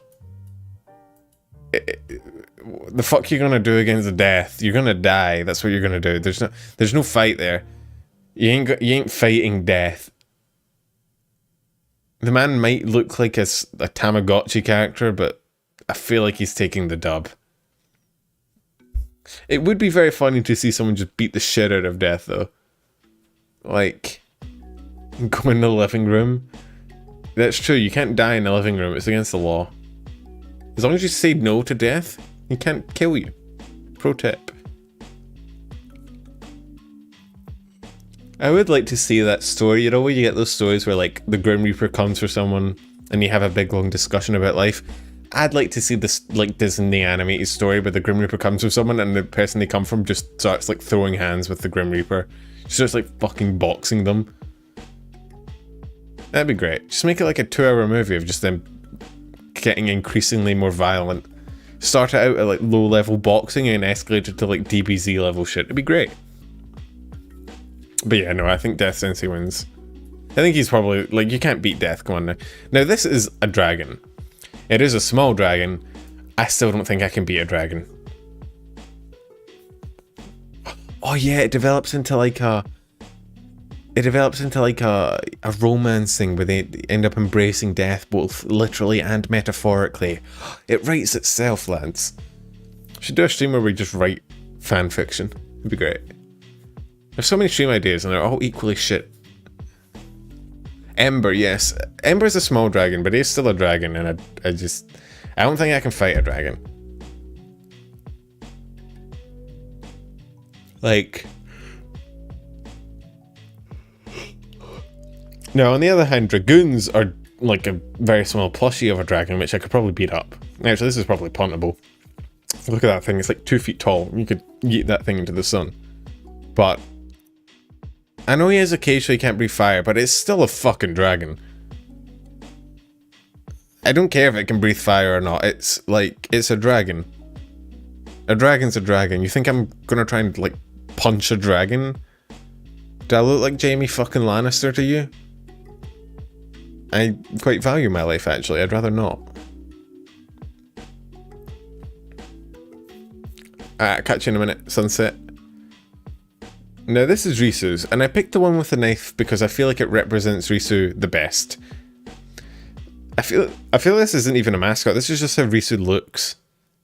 the fuck you gonna do against the death? You're gonna die. That's what you're gonna do. There's no fight there. You ain't fighting death. The man might look like a Tamagotchi character, but I feel like he's taking the dub. It would be very funny to see someone just beat the shit out of death, though. Like, go in the living room. That's true, you can't die in the living room, it's against the law. As long as you say no to death, he can't kill you. Pro tip. I would like to see that story, you know, where you get those stories where, like, the Grim Reaper comes for someone and you have a big long discussion about life. I'd like to see this, like, Disney animated story where the Grim Reaper comes for someone and the person they come from just starts, like, throwing hands with the Grim Reaper. Starts, like, fucking boxing them. That'd be great. Just make it like a 2-hour movie of just them getting increasingly more violent. Start it out at, like, low-level boxing and escalate it to, like, DBZ level shit. It'd be great. But yeah, no, I think Death Sensei wins. I think he's probably, like, you can't beat Death, come on now. Now, this is a dragon. It is a small dragon. I still don't think I can beat a dragon. Oh yeah, it develops into like a romance thing where they end up embracing death both literally and metaphorically. It writes itself, lads. Should do a stream where we just write fan fiction. It'd be great. There's so many stream ideas and they're all equally shit. Ember, yes. Ember's a small dragon, but he's still a dragon, and I don't think I can fight a dragon. Like... Now, on the other hand, dragoons are like a very small plushie of a dragon, which I could probably beat up. Actually, this is probably puntable. Look at that thing, it's like 2 feet tall. You could yeet that thing into the sun. But... I know he is occasionally can't breathe fire, but it's still a fucking dragon. I don't care if it can breathe fire or not. It's like, it's a dragon. A dragon's a dragon. You think I'm gonna try and, like, punch a dragon? Do I look like Jaime fucking Lannister to you? I quite value my life, actually. I'd rather not. Catch you in a minute, sunset. Now this is Risu's, and I picked the one with the knife because I feel like it represents Risu the best. I feel this isn't even a mascot, this is just how Risu looks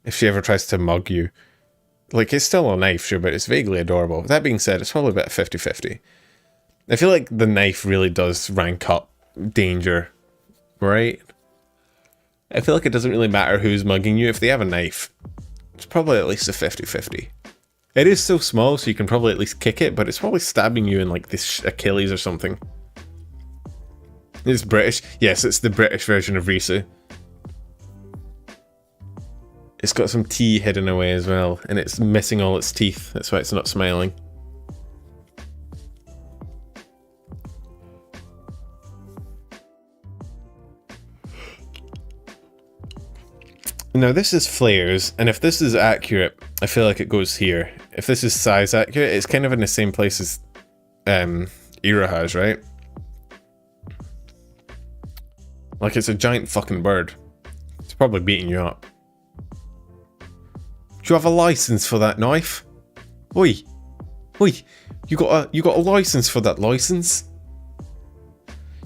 if she ever tries to mug you. Like, it's still a knife, sure, but it's vaguely adorable. That being said, it's probably about 50-50. I feel like the knife really does rank up danger, right? I feel like it doesn't really matter who's mugging you. If they have a knife, it's probably at least a 50-50. It is so small, so you can probably at least kick it, but it's probably stabbing you in, like, this Achilles or something. It's British. Yes, it's the British version of Risu. It's got some tea hidden away as well, and it's missing all its teeth. That's why it's not smiling. Now this is flares, and if this is accurate, I feel like it goes here. If this is size accurate, it's kind of in the same place as Ira has, right? Like, it's a giant fucking bird. It's probably beating you up. Do you have a license for that knife? Oi! Oi! You got a license for that license?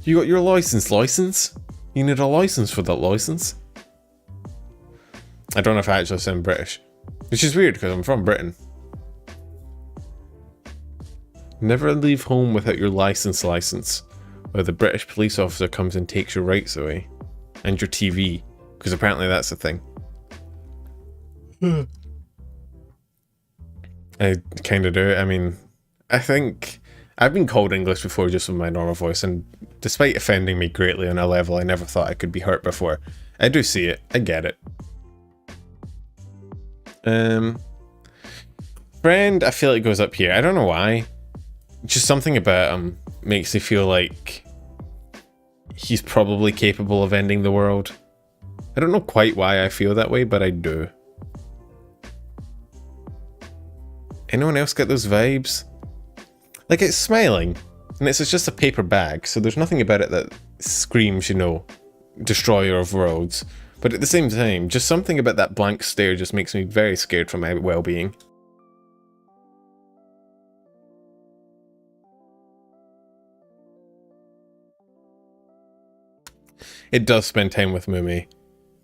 You got your license? You need a license for that license? I don't know if I actually sound British. Which is weird because I'm from Britain. Never leave home without your license, or the British police officer comes and takes your rights away. And your TV. Because apparently that's a thing. I kind of do. I mean, I think I've been called English before just with my normal voice, and despite offending me greatly on a level I never thought I could be hurt before, I do see it. I get it. Friend, I feel like goes up here. I don't know why. Just something about him makes me feel like he's probably capable of ending the world. I don't know quite why I feel that way, but I do. Anyone else get those vibes? Like, it's smiling, and it's just a paper bag, so there's nothing about it that screams, you know, destroyer of worlds. But at the same time, just something about that blank stare just makes me very scared for my well-being. It does spend time with Mumi.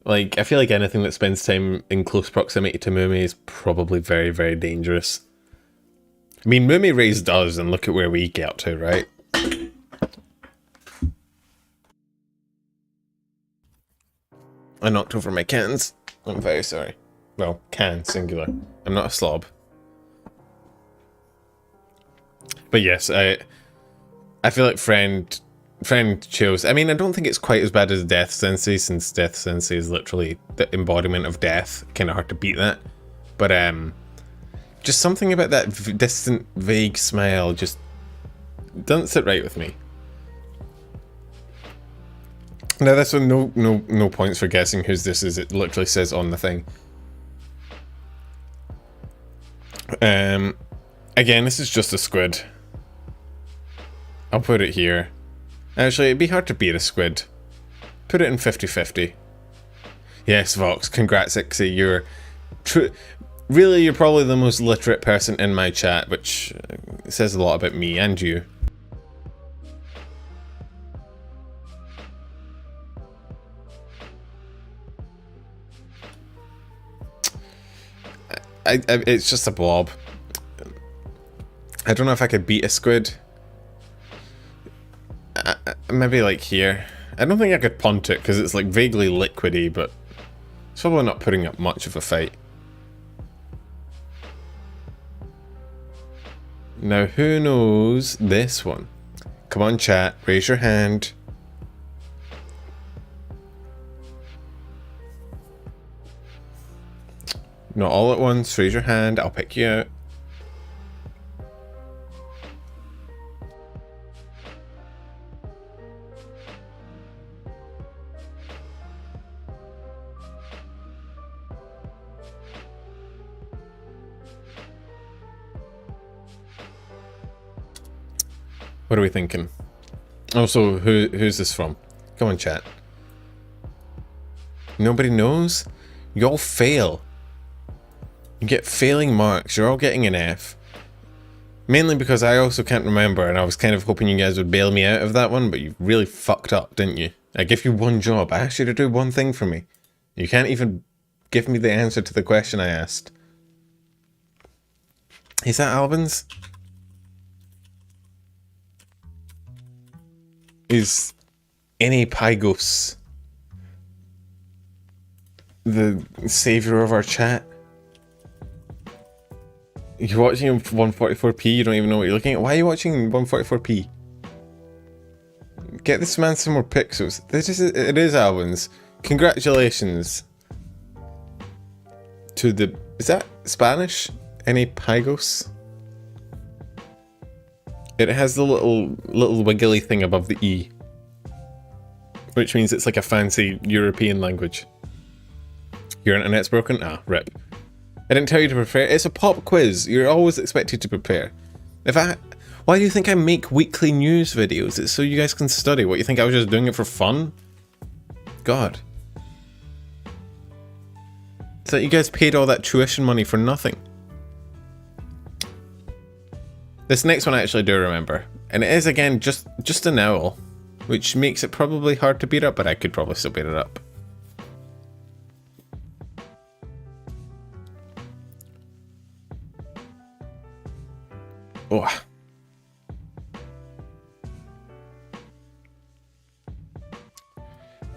Like, I feel like anything that spends time in close proximity to Mumi is probably very, very dangerous. I mean, Mumi raised us, and look at where we get to, right? I knocked over my cans. I'm very sorry. Well, can, singular. I'm not a slob. But yes, I feel like friend chose. I mean, I don't think it's quite as bad as Death Sensei, since Death Sensei is literally the embodiment of death. Kind of hard to beat that. But just something about that distant, vague smile just doesn't sit right with me. Now this one, no points for guessing whose this is. It literally says on the thing. Again, this is just a squid. I'll put it here. Actually, it'd be hard to beat a squid. Put it in 50-50. Yes, Vox, congrats, Ixie. You're really, you're probably the most literate person in my chat, which says a lot about me and you. It's just a blob. I don't know if I could beat a squid. Maybe like here. I don't think I could punt it because it's like vaguely liquidy, but it's probably not putting up much of a fight. Now, who knows this one? Come on, chat, raise your hand. Not all at once, raise your hand, I'll pick you out. What are we thinking? Also, who's this from? Come on, chat. Nobody knows? You all fail. You get failing marks. You're all getting an F. Mainly because I also can't remember, and I was kind of hoping you guys would bail me out of that one, but you really fucked up, didn't you? I gave you one job. I asked you to do one thing for me. You can't even give me the answer to the question I asked. Is that Albans? Is any Pygos the savior of our chat? You're watching 144p, you don't even know what you're looking at. Why are you watching 144p? Get this man some more pixels. It is Albans. Congratulations to the... Is that Spanish? Any Pygos? It has the little wiggly thing above the E, which means it's like a fancy European language. Your internet's broken? Ah, rip. I didn't tell you to prepare. It's a pop quiz. You're always expected to prepare. Why do you think I make weekly news videos? It's so you guys can study. What, you think I was just doing it for fun? God. It's like you guys paid all that tuition money for nothing. This next one I actually do remember. And it is, again, just an owl, which makes it probably hard to beat up, but I could probably still beat it up. Oh.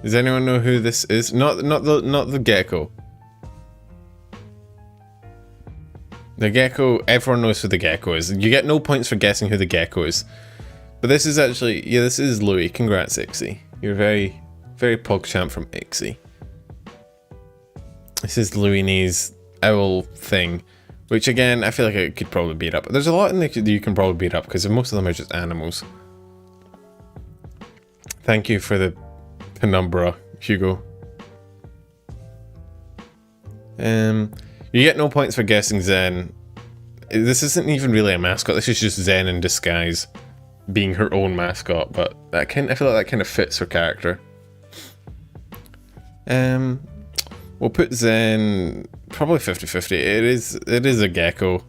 Does anyone know who this is? Not the gecko. The gecko, everyone knows who the gecko is. You get no points for guessing who the gecko is. But this is actually, yeah, this is Louis. Congrats, Ixie. You're very, very PogChamp from Ixie. This is Louis' owl thing, which again, I feel like I could probably beat up. There's a lot in there that you can probably beat up, because most of them are just animals. Thank you for the penumbra, Hugo. You get no points for guessing Zen. This isn't even really a mascot, this is just Zen in disguise, being her own mascot, but I feel like that kind of fits her character. We'll put Zen probably 50-50. It is a gecko,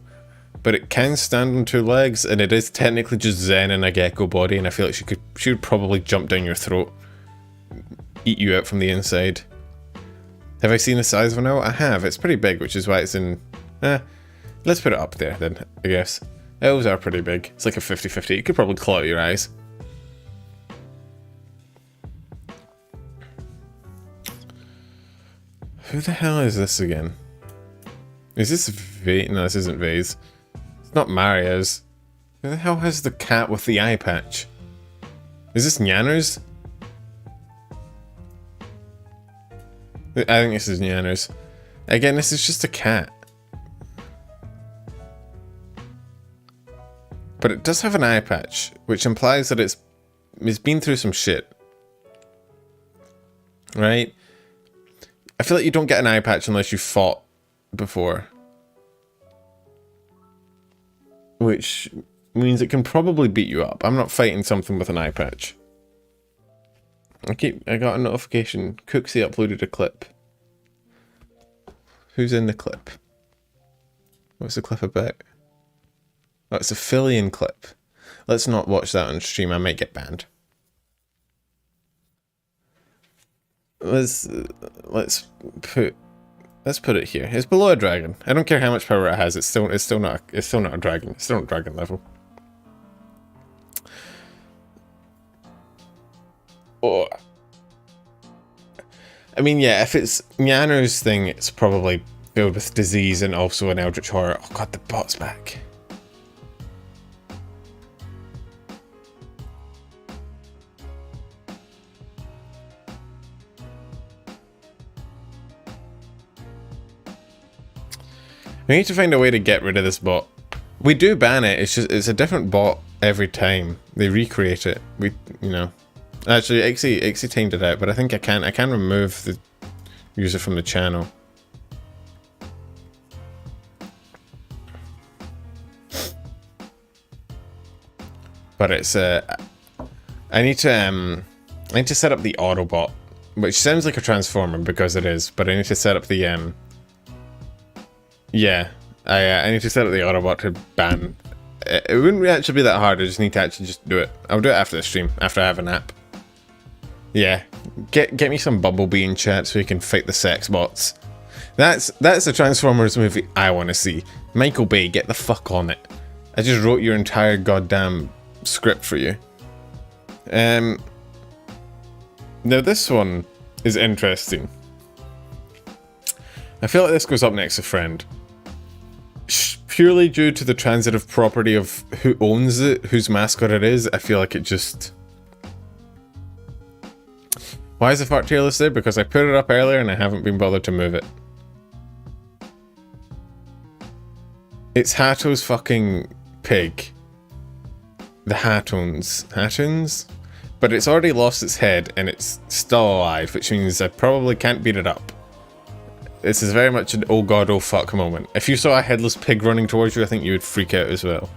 but it can stand on two legs, and it is technically just Zen in a gecko body, and I feel like she would probably jump down your throat, eat you out from the inside. Have I seen the size of an owl? I have. It's pretty big, which is why it's in... let's put it up there then, I guess. Owls are pretty big. It's like a 50-50. You could probably claw out your eyes. Who the hell is this again? Is this Vase? No, this isn't Vase. It's not Mario's. Who the hell has the cat with the eye patch? Is this Nyanner's? I think this is Nyanner's. Again, this is just a cat. But it does have an eye patch, which implies that it's been through some shit. Right? I feel like you don't get an eye patch unless you fought before. Which means it can probably beat you up. I'm not fighting something with an eye patch. I got a notification. Cooksy uploaded a clip. Who's in the clip? What's the clip about? Oh, it's a Fillion clip. Let's not watch that on stream. I might get banned. Let's put it here. It's below a dragon. I don't care how much power it has. It's still not a dragon. It's still not dragon level. Oh. I mean, yeah, if it's Nyanner's thing, it's probably filled with disease and also an eldritch horror. Oh god, the bot's back. We need to find a way to get rid of this bot. We do ban it, it's a different bot every time. They recreate it. Actually, Ixie tamed it out, but I think I can remove the user from the channel. But it's I need to set up the Autobot, which sounds like a transformer because it is, but I need to set up the yeah, I need to set up the Autobot to ban. It wouldn't actually be that hard. I just need to actually just do it. I'll do it after the stream, after I have a nap. Yeah, get me some Bumblebee in chat so you can fight the sex bots. That's a Transformers movie I want to see. Michael Bay, get the fuck on it. I just wrote your entire goddamn script for you. Now this one is interesting. I feel like this goes up next to Friend. Purely due to the transitive property of who owns it, whose mascot it is, I feel like it just... Why is the fart tier list there? Because I put it up earlier and I haven't been bothered to move it. It's Hato's fucking pig. The Hattoons? But it's already lost its head and it's still alive, which means I probably can't beat it up. This is very much an oh god, oh fuck moment. If you saw a headless pig running towards you, I think you would freak out as well.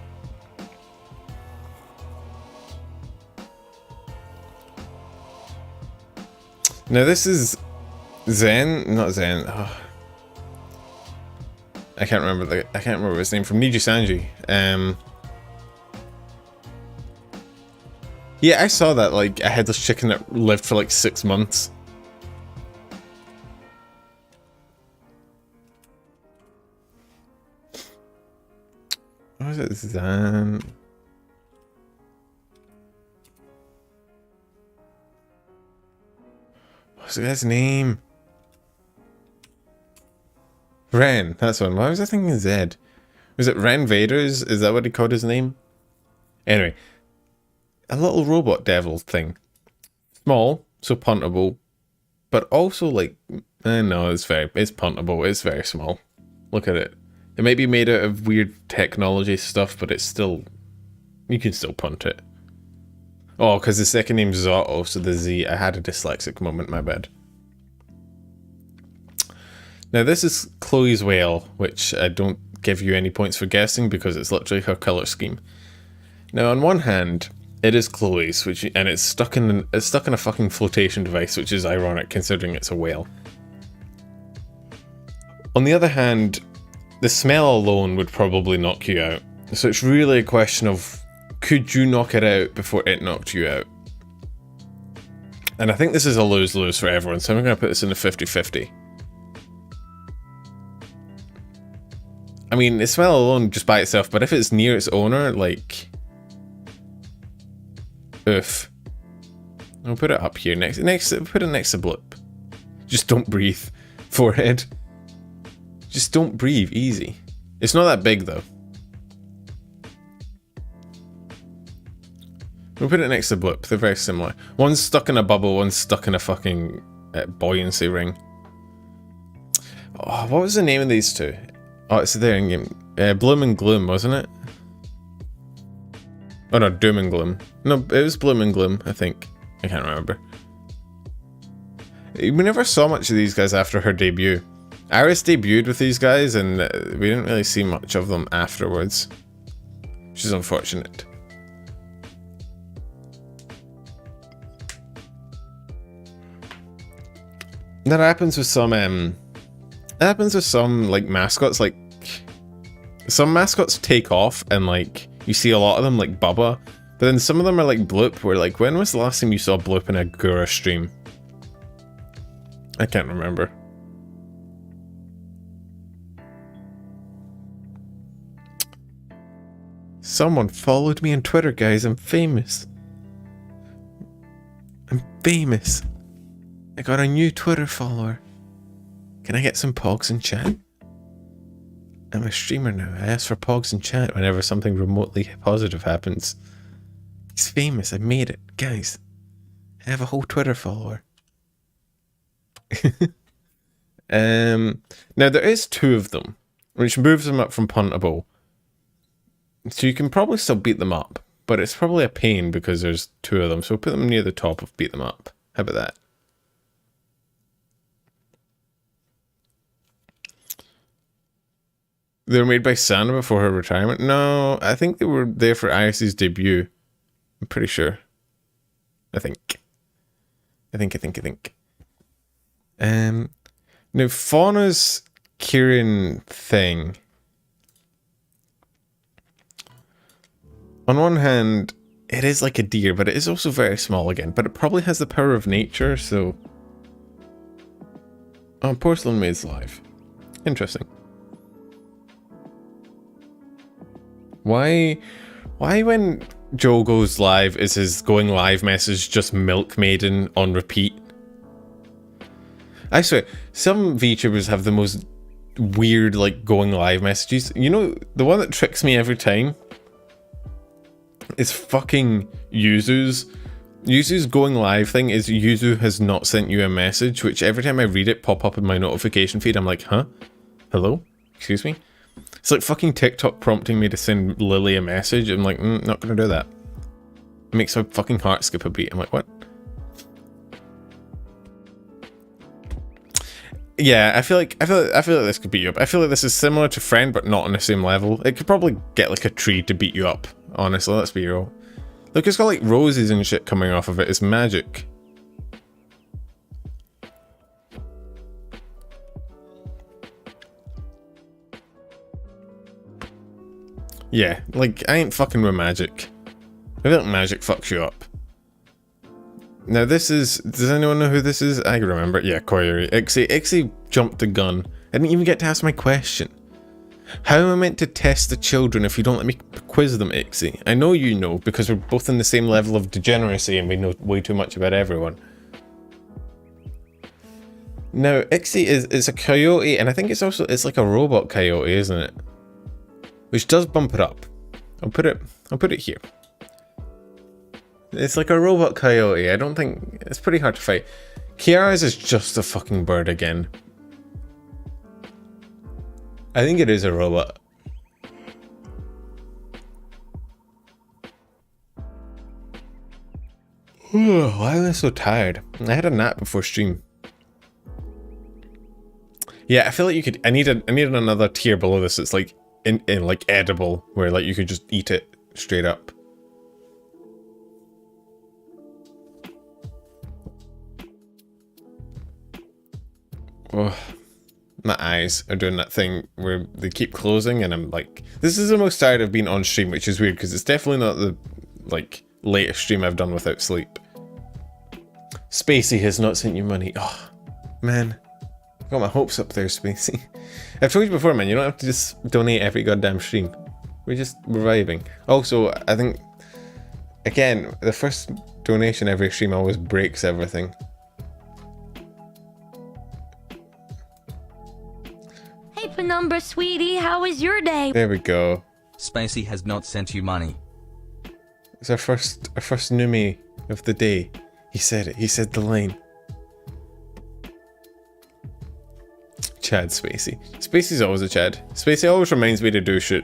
Now this is Zen, not Zen. Oh. I can't remember his name, from Nijisanji. Yeah, I saw that, like a headless chicken that lived for like 6 months. What was it? Zan. What's the guy's name? Ren, that's one. Why was I thinking Zed? Was it Ren Vaders? Is that what he called his name? Anyway, a little robot devil thing. Small, so puntable, but also like, no, it's puntable. It's very small. Look at it. It might be made out of weird technology stuff, but it's still, you can still punt it. Oh, because the second name's Zotto, so the Z. I had a dyslexic moment, my bad. Now this is Chloe's whale, which I don't give you any points for guessing because it's literally her color scheme. Now on one hand, it is Chloe's, and it's stuck in a fucking flotation device, which is ironic considering it's a whale. On the other hand, the smell alone would probably knock you out. So it's really a question of, could you knock it out before it knocked you out? And I think this is a lose-lose for everyone, so I'm going to put this in a 50-50. I mean, it's well alone just by itself, but if it's near its owner, like... Oof. I'll put it up here, put it next to Blip. Just don't breathe, forehead. Just don't breathe, easy. It's not that big, though. We'll put it next to Blip, they're very similar. One's stuck in a bubble, one's stuck in a fucking buoyancy ring. Oh, what was the name of these two? Oh, it's there in game. Bloom and Gloom, wasn't it? Oh no, Doom and Gloom. No, it was Bloom and Gloom, I think. I can't remember. We never saw much of these guys after her debut. Iris debuted with these guys and we didn't really see much of them afterwards. Which is unfortunate. That happens with some like mascots, like some mascots take off and like you see a lot of them like Bubba, but then some of them are like Bloop, where like when was the last time you saw Bloop in a Gura stream? I can't remember. Someone followed me on Twitter, guys. I'm famous. I'm famous. I got a new Twitter follower. Can I get some pogs in chat? I'm a streamer now. I ask for pogs in chat whenever something remotely positive happens. He's famous. I made it. Guys, I have a whole Twitter follower. Now there is two of them, which moves them up from puntable. So you can probably still beat them up, but it's probably a pain because there's two of them. So we'll put them near the top of beat them up. How about that? They were made by Sana before her retirement? No, I think they were there for Iris's debut. I'm pretty sure. I think. Now Fauna's Kieran thing. On one hand, it is like a deer, but it is also very small again. But it probably has the power of nature, so... Oh, Porcelain Maid's live. Interesting. Why when Joe goes live is his going live message just Milk Maiden on repeat? I swear, some VTubers have the most weird like going live messages. You know, the one that tricks me every time is fucking Yuzu's. Yuzu's going live thing is Yuzu has not sent you a message, which every time I read it pop up in my notification feed, I'm like, huh? Hello? Excuse me? It's like fucking TikTok prompting me to send Lily a message. I'm like, not gonna do that. It makes my fucking heart skip a beat. I'm like, what? Yeah, I feel like this could beat you up. I feel like this is similar to Friend, but not on the same level. It could probably get like a tree to beat you up. Honestly, let's be real. Look, it's got like roses and shit coming off of it. It's magic. Yeah, like, I ain't fucking with magic. I feel like magic fucks you up. Now this is... Does anyone know who this is? I remember. Yeah, Koyuri. Ixie jumped the gun. I didn't even get to ask my question. How am I meant to test the children if you don't let me quiz them, Ixie? I know you know, because we're both in the same level of degeneracy and we know way too much about everyone. Now, Ixie is a coyote, and I think it's like a robot coyote, isn't it? Which does bump it up. I'll put it here. It's like a robot coyote. I don't think... It's pretty hard to fight. Kiara's is just a fucking bird again. I think it is a robot. Why am I so tired? I had a nap before stream. Yeah, I feel like you could... I needed another tier below this. It's like... In like edible, where like you could just eat it straight up. Oh, my eyes are doing that thing where they keep closing and I'm like, this is the most tired I've been on stream, which is weird because it's definitely not the like latest stream I've done without sleep. Spacey has not sent you money. Oh, man. Got my hopes up there, Spacey. I've told you before, man, you don't have to just donate every goddamn stream. We're just reviving. Also, I think, again, the first donation every stream always breaks everything. Hey, Penumbra, sweetie, how was your day? There we go. Spacey has not sent you money. It's our first Numi of the day. He said it. He said the line. Chad Spacey. Spacey's always a Chad. Spacey always reminds me to do shit.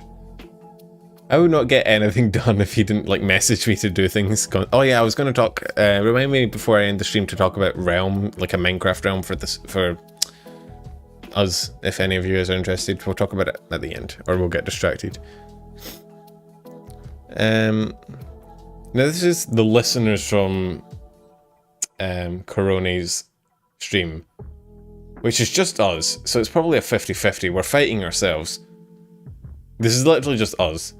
I would not get anything done if he didn't like message me to do things. Oh yeah, I was going to talk. Remind me before I end the stream to talk about Realm, like a Minecraft Realm for us. If any of you guys are interested, we'll talk about it at the end, or we'll get distracted. Now this is the listeners from Corone's stream, which is just us, so it's probably a 50-50. We're fighting ourselves. This is literally just us.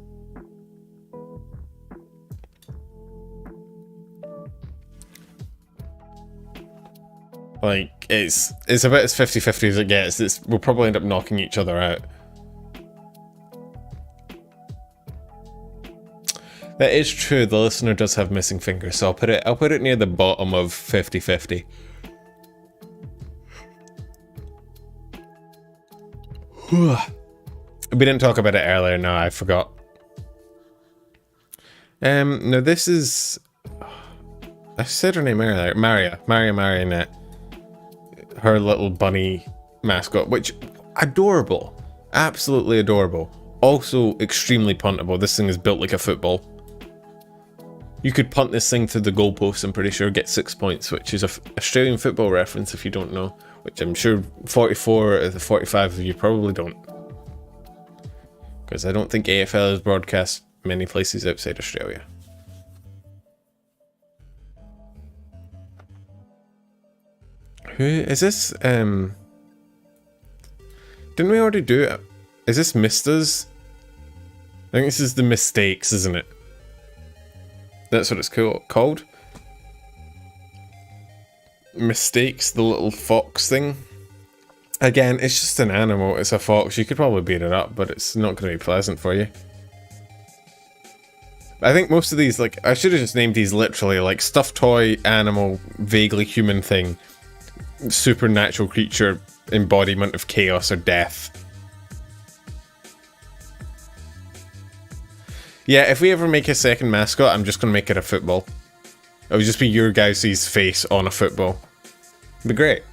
Like, it's about as 50-50 as it gets. We'll probably end up knocking each other out. That is true, the listener does have missing fingers, so I'll put it near the bottom of 50-50. We didn't talk about it earlier, no, I forgot. Now this is... I said her name earlier, Maria Marionette. Her little bunny mascot, which, adorable. Absolutely adorable. Also extremely puntable. This thing is built like a football. You could punt this thing to the goalpost, I'm pretty sure, get 6 points, which is an Australian football reference if you don't know. Which I'm sure 44 of the 45 of you probably don't. Because I don't think AFL is broadcast many places outside Australia. Who is this? Didn't we already do it? Is this Mista's? I think this is the Mistakes, isn't it? That's what it's called. Mistakes, the little fox thing. Again, it's just an animal. It's a fox. You could probably beat it up, but it's not going to be pleasant for you. I think most of these, like, I should have just named these literally, like, stuffed toy, animal, vaguely human thing, supernatural creature, embodiment of chaos or death. Yeah, if we ever make a second mascot, I'm just going to make it a football. It would just be your guys' face on a football. It'd be great.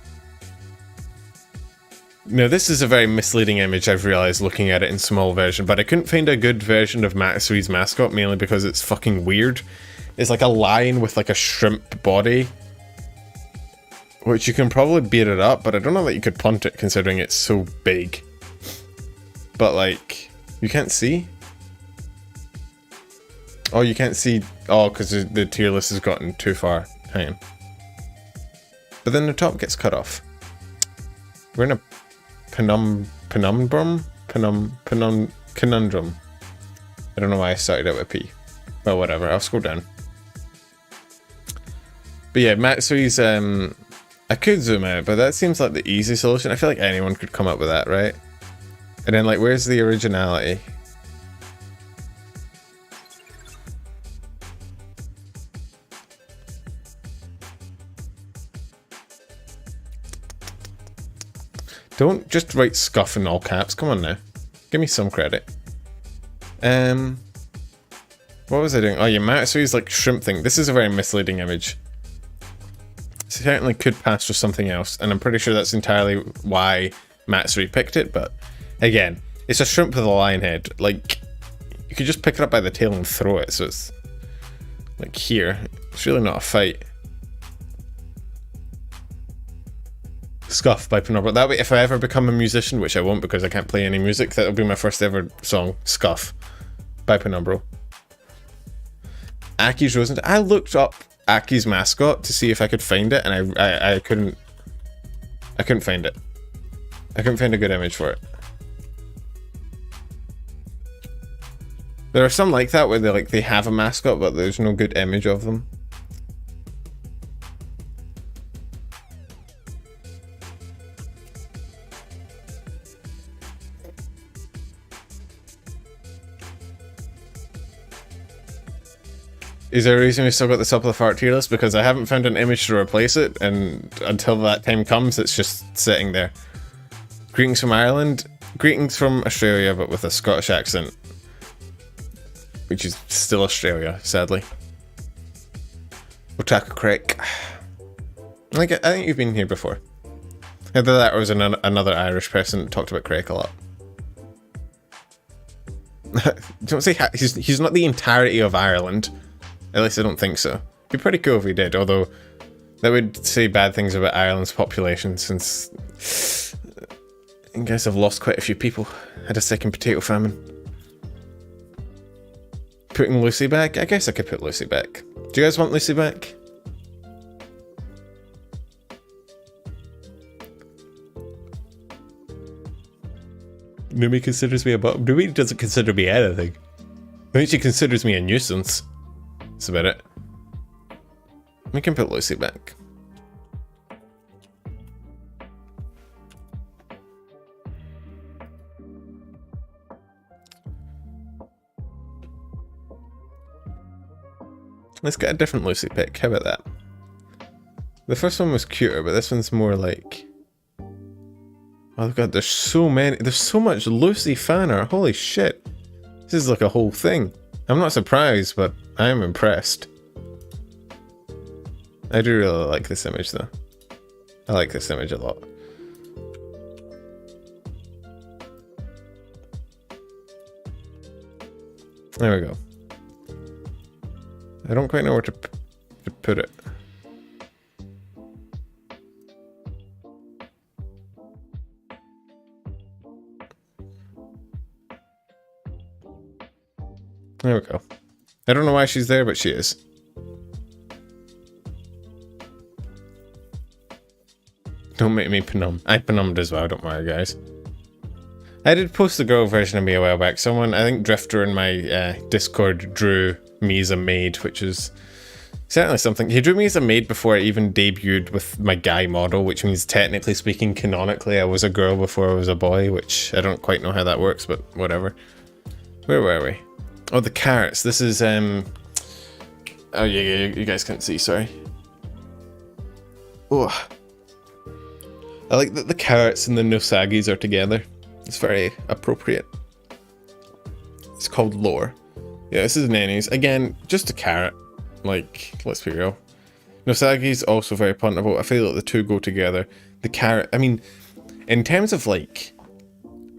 Now, this is a very misleading image, I've realised, looking at it in small version, but I couldn't find a good version of Matsui's mascot, mainly because it's fucking weird. It's like a lion with like a shrimp body, which you can probably beat it up, but I don't know that you could punt it considering it's so big. But like, you can't see? Oh, you can't see. Oh, because the tier list has gotten too far. Hang on. But then the top gets cut off. We're in a conundrum? I don't know why I started out with P. Well, whatever. I'll scroll down. But yeah, Matsui's, I could zoom out, but that seems like the easy solution. I feel like anyone could come up with that, right? And then, like, where's the originality? Don't just write scuff in all caps. Come on now. Give me some credit. What was I doing? Oh yeah, Matsui's like shrimp thing. This is a very misleading image. Certainly could pass for something else, and I'm pretty sure that's entirely why Matsuri picked it, but again, it's a shrimp with a lion head. Like, you could just pick it up by the tail and throw it, so it's like here. It's really not a fight. Scuff by Penumbra. That way, if I ever become a musician, which I won't because I can't play any music, that'll be my first ever song, Scuff by Penumbra. Aki's Rosen. I looked up Aki's mascot to see if I could find it, and I couldn't find it. I couldn't find a good image for it. There are some like that where they have a mascot, but there's no good image of them. Is there a reason we still got the Supple of Art tier list? Because I haven't found an image to replace it, and until that time comes, it's just sitting there. Greetings from Ireland. Greetings from Australia, but with a Scottish accent. Which is still Australia, sadly. Otaku Craig. I think you've been here before. Either that or was another Irish person that talked about Craig a lot. Don't say he's not the entirety of Ireland. At least I don't think so. It'd be pretty cool if he did, although that would say bad things about Ireland's population since I guess I've lost quite a few people. Had a second potato famine. Putting Lucy back? I guess I could put Lucy back. Do you guys want Lucy back? Numi considers me a bottom. Numi doesn't consider me anything. I think she considers me a nuisance. That's about it. We can put Lucy back. Let's get a different Lucy pick. How about that? The first one was cuter, but this one's more like... Oh god, there's so many. There's so much Lucy fan art. Holy shit. This is like a whole thing. I'm not surprised, but I am impressed. I do really like this image though. I like this image a lot. There we go. I don't quite know where to put it. There we go. I don't know why she's there, but she is. Don't make me penum. I penumbed as well, don't worry guys. I did post the girl version of me a while back. Someone, I think Drifter in my Discord drew me as a maid, which is certainly something. He drew me as a maid before I even debuted with my guy model, which means technically speaking, canonically, I was a girl before I was a boy, which I don't quite know how that works, but whatever. Where were we? Oh, the carrots. This is, oh yeah, you guys can't see, sorry. Oh. I like that the carrots and the nosagis are together. It's very appropriate. It's called lore. Yeah, this is nannies. Again, just a carrot. Like, let's be real. Nosagi's also very puntable. I feel like the two go together. The carrot, I mean, in terms of like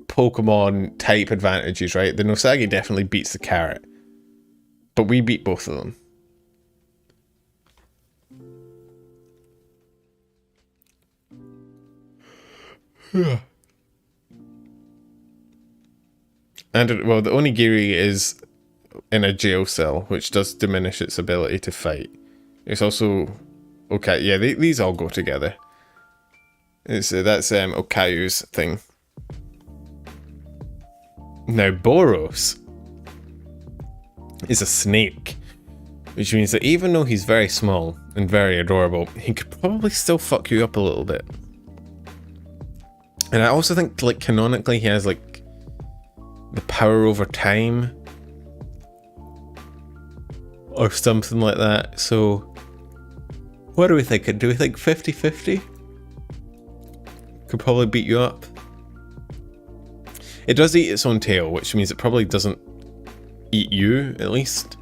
Pokemon type advantages, right? The Nosagi definitely beats the carrot. But we beat both of them. And, well, the Onigiri is in a jail cell, which does diminish its ability to fight. It's also... Okay, yeah, these all go together. That's Okayu's thing. Now, Boros is a snake, which means that even though he's very small and very adorable, he could probably still fuck you up a little bit. And I also think, like, canonically, he has, like, the power over time. Or something like that. So, what are we thinking? Do we think 50-50? Could probably beat you up. It does eat its own tail, which means it probably doesn't eat you, at least.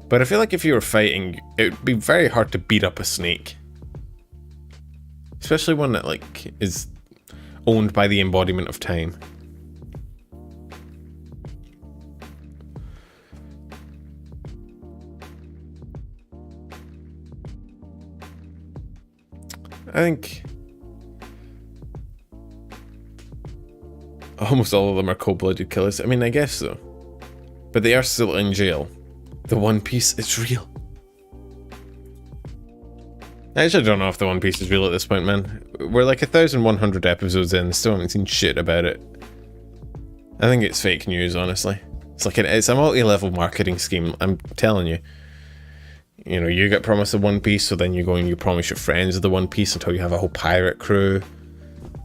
But I feel like if you were fighting, it would be very hard to beat up a snake. Especially one that, like, is owned by the embodiment of time. I think almost all of them are cold-blooded killers. I mean, I guess so. But they are still in jail. The One Piece is real. I actually don't know if the One Piece is real at this point, man. We're like 1,100 episodes in, still haven't seen shit about it. I think it's fake news, honestly. It's like it's a multi-level marketing scheme, I'm telling you. You know, you get promised the One Piece, so then you go and you promise your friends the One Piece until you have a whole pirate crew.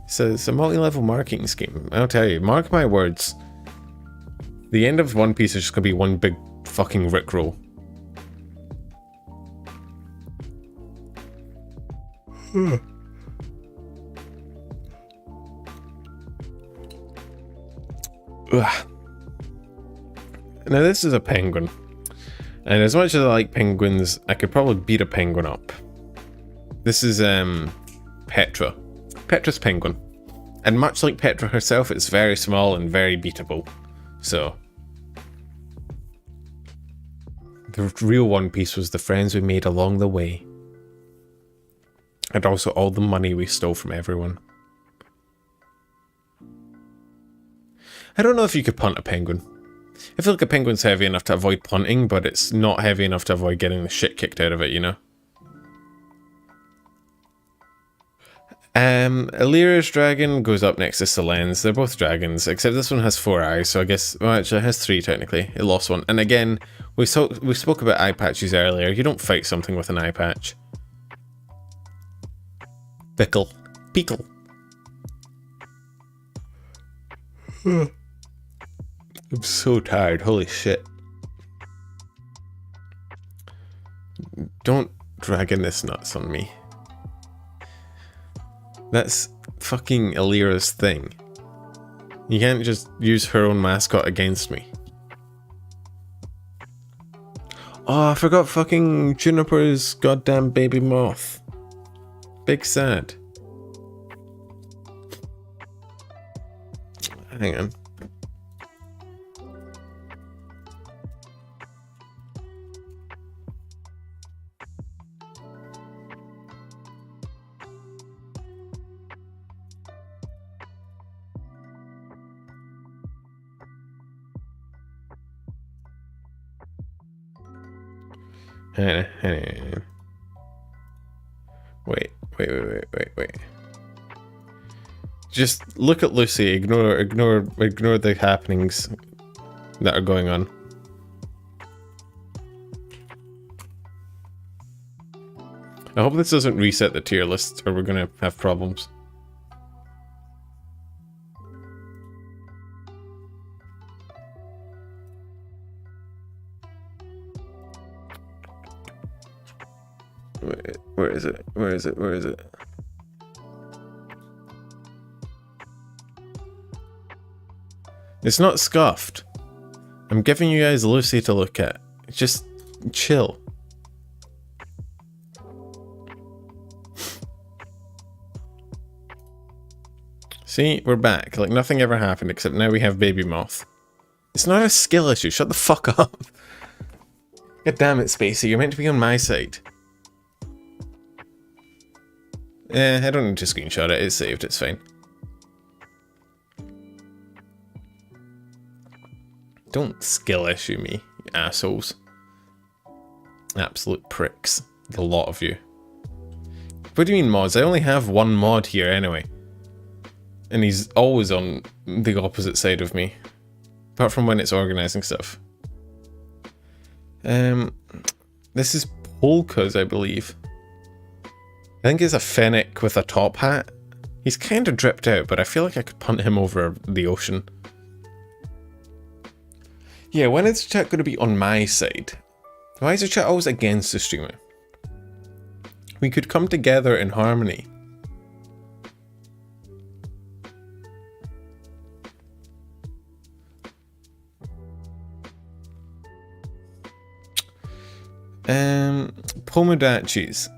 So it's a multi-level marketing scheme. I'll tell you, mark my words. The end of One Piece is just gonna be one big fucking rickroll. Ugh. Now this is a penguin. And as much as I like penguins, I could probably beat a penguin up. This is Petra. Petra's penguin. And much like Petra herself, it's very small and very beatable. So the real One Piece was the friends we made along the way. And also all the money we stole from everyone. I don't know if you could punt a penguin. I feel like a penguin's heavy enough to avoid punting, but it's not heavy enough to avoid getting the shit kicked out of it, you know? Illyria's dragon goes up next to Selen's. They're both dragons, except this one has 4 eyes, so I guess... Well, actually, it has 3 technically. It lost one. And again, we spoke about eye patches earlier. You don't fight something with an eye patch. Pickle. Pickle. I'm so tired, holy shit. Don't dragon this nuts on me. That's fucking Illyria's thing. You can't just use her own mascot against me. Oh, I forgot fucking Juniper's goddamn baby moth. Big sad. Hang on. Wait. Just look at Lucy, ignore the happenings that are going on. I hope this doesn't reset the tier list or we're gonna have problems. Where is it? Where is it? It's not scuffed. I'm giving you guys Lucy to look at. Just chill. See, we're back. Like nothing ever happened except now we have baby moth. It's not a skill issue. Shut the fuck up. God damn it, Spacey. You're meant to be on my side. I don't need to screenshot it. It's saved. It's fine. Don't skill issue me, you assholes. Absolute pricks. The lot of you. What do you mean mods? I only have one mod here anyway. And he's always on the opposite side of me. Apart from when it's organizing stuff. This is Polka's, I believe. I think it's a fennec with a top hat. He's kind of dripped out, but I feel like I could punt him over the ocean. Yeah, when is the chat going to be on my side? Why is the chat always against the streamer? We could come together in harmony. Pomodachis.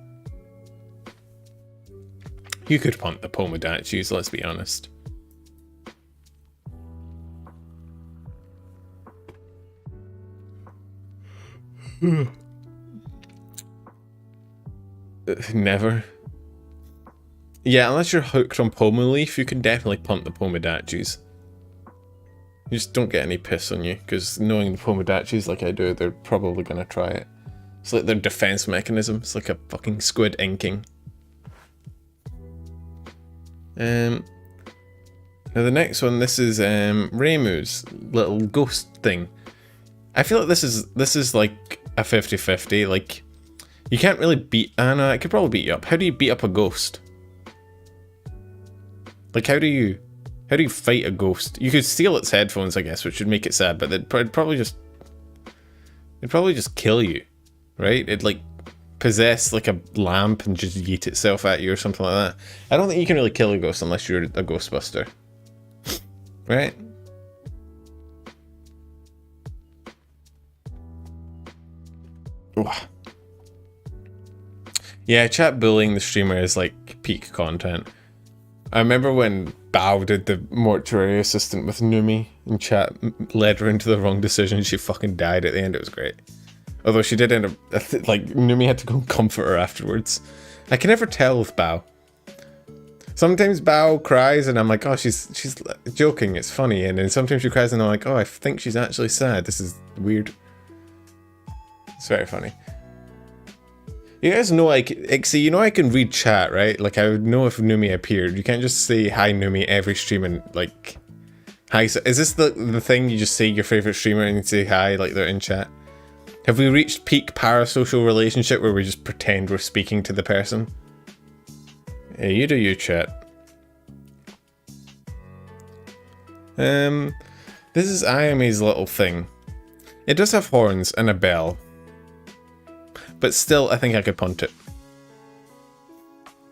You could punt the Pomodachis, let's be honest. Never. Yeah, unless you're hooked on Pomeleaf, you can definitely punt the Pomodachis. You just don't get any piss on you, because knowing the Pomodachis like I do, they're probably going to try it. It's like their defense mechanism. It's like a fucking squid inking. Now the next one, this is Reimu's little ghost thing. I feel like this is like a 50-50. Like, you can't really beat... no, I could probably beat you up. How do you beat up a ghost? Like, how do you fight a ghost? You could steal its headphones, I guess, which would make it sad, but it'd probably just kill you, right? It'd like possess like a lamp and just yeet itself at you or something like that. I don't think you can really kill a ghost unless you're a ghostbuster. Right? Yeah, chat bullying the streamer is like peak content. I remember when Bao did the mortuary assistant with Numi and chat led her into the wrong decision. She fucking died at the end. It was great. Although she did end up, like, Numi had to go and comfort her afterwards. I can never tell with Bao. Sometimes Bao cries and I'm like, oh, she's joking, it's funny. And then sometimes she cries and I'm like, oh, I think she's actually sad. This is weird. It's very funny. You guys know, like, Ixie, you know I can read chat, right? Like, I would know if Numi appeared. You can't just say hi Numi every stream and, like, hi. So is this the thing you just say your favorite streamer and you say hi, like they're in chat? Have we reached peak parasocial relationship where we just pretend we're speaking to the person? Yeah, you do you, chat. This is Ayame's little thing. It does have horns and a bell. But still, I think I could punt it.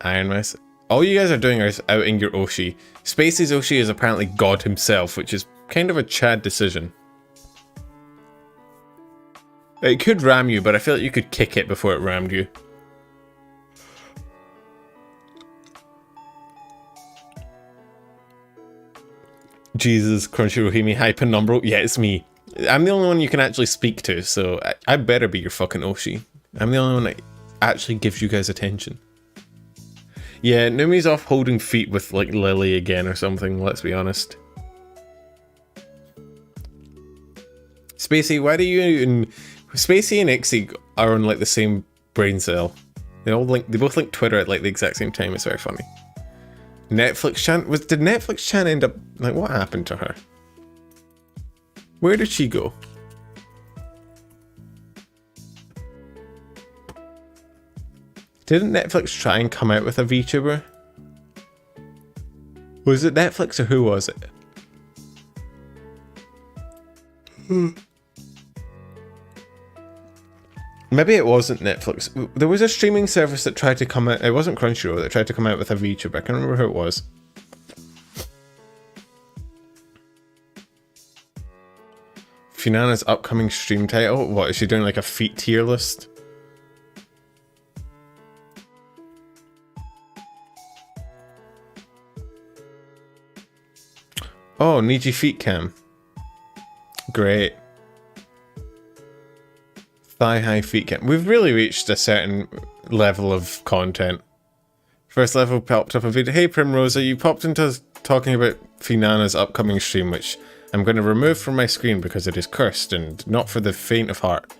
Iron Mouse. All you guys are doing is outing your Oshi. Spacey's Oshi is apparently God himself, which is kind of a Chad decision. It could ram you, but I feel like you could kick it before it rammed you. Jesus, Crunchy Rohimi, hi Penumbral. Yeah, it's me. I'm the only one you can actually speak to, so I better be your fucking Oshi. I'm the only one that actually gives you guys attention. Yeah, Numi's off holding feet with, like, Lily again or something, let's be honest. Spacey, why do you and... Spacey and Ixie are on, like, the same brain cell. They both link Twitter at, like, the exact same time, it's very funny. Netflix Chan... Did Netflix Chan end up... Like, what happened to her? Where did she go? Didn't Netflix try and come out with a VTuber? Was it Netflix or who was it? Maybe it wasn't Netflix. There was a streaming service that tried to come out. It wasn't Crunchyroll that tried to come out with a VTuber. I can't remember who it was. Finana's upcoming stream title? What, is she doing like a feet tier list? Oh, Niji feet cam. Great. Thigh high feet cam. We've really reached a certain level of content. First level popped up a video. Hey Primrosa, you popped into talking about Finana's upcoming stream, which I'm going to remove from my screen because it is cursed and not for the faint of heart.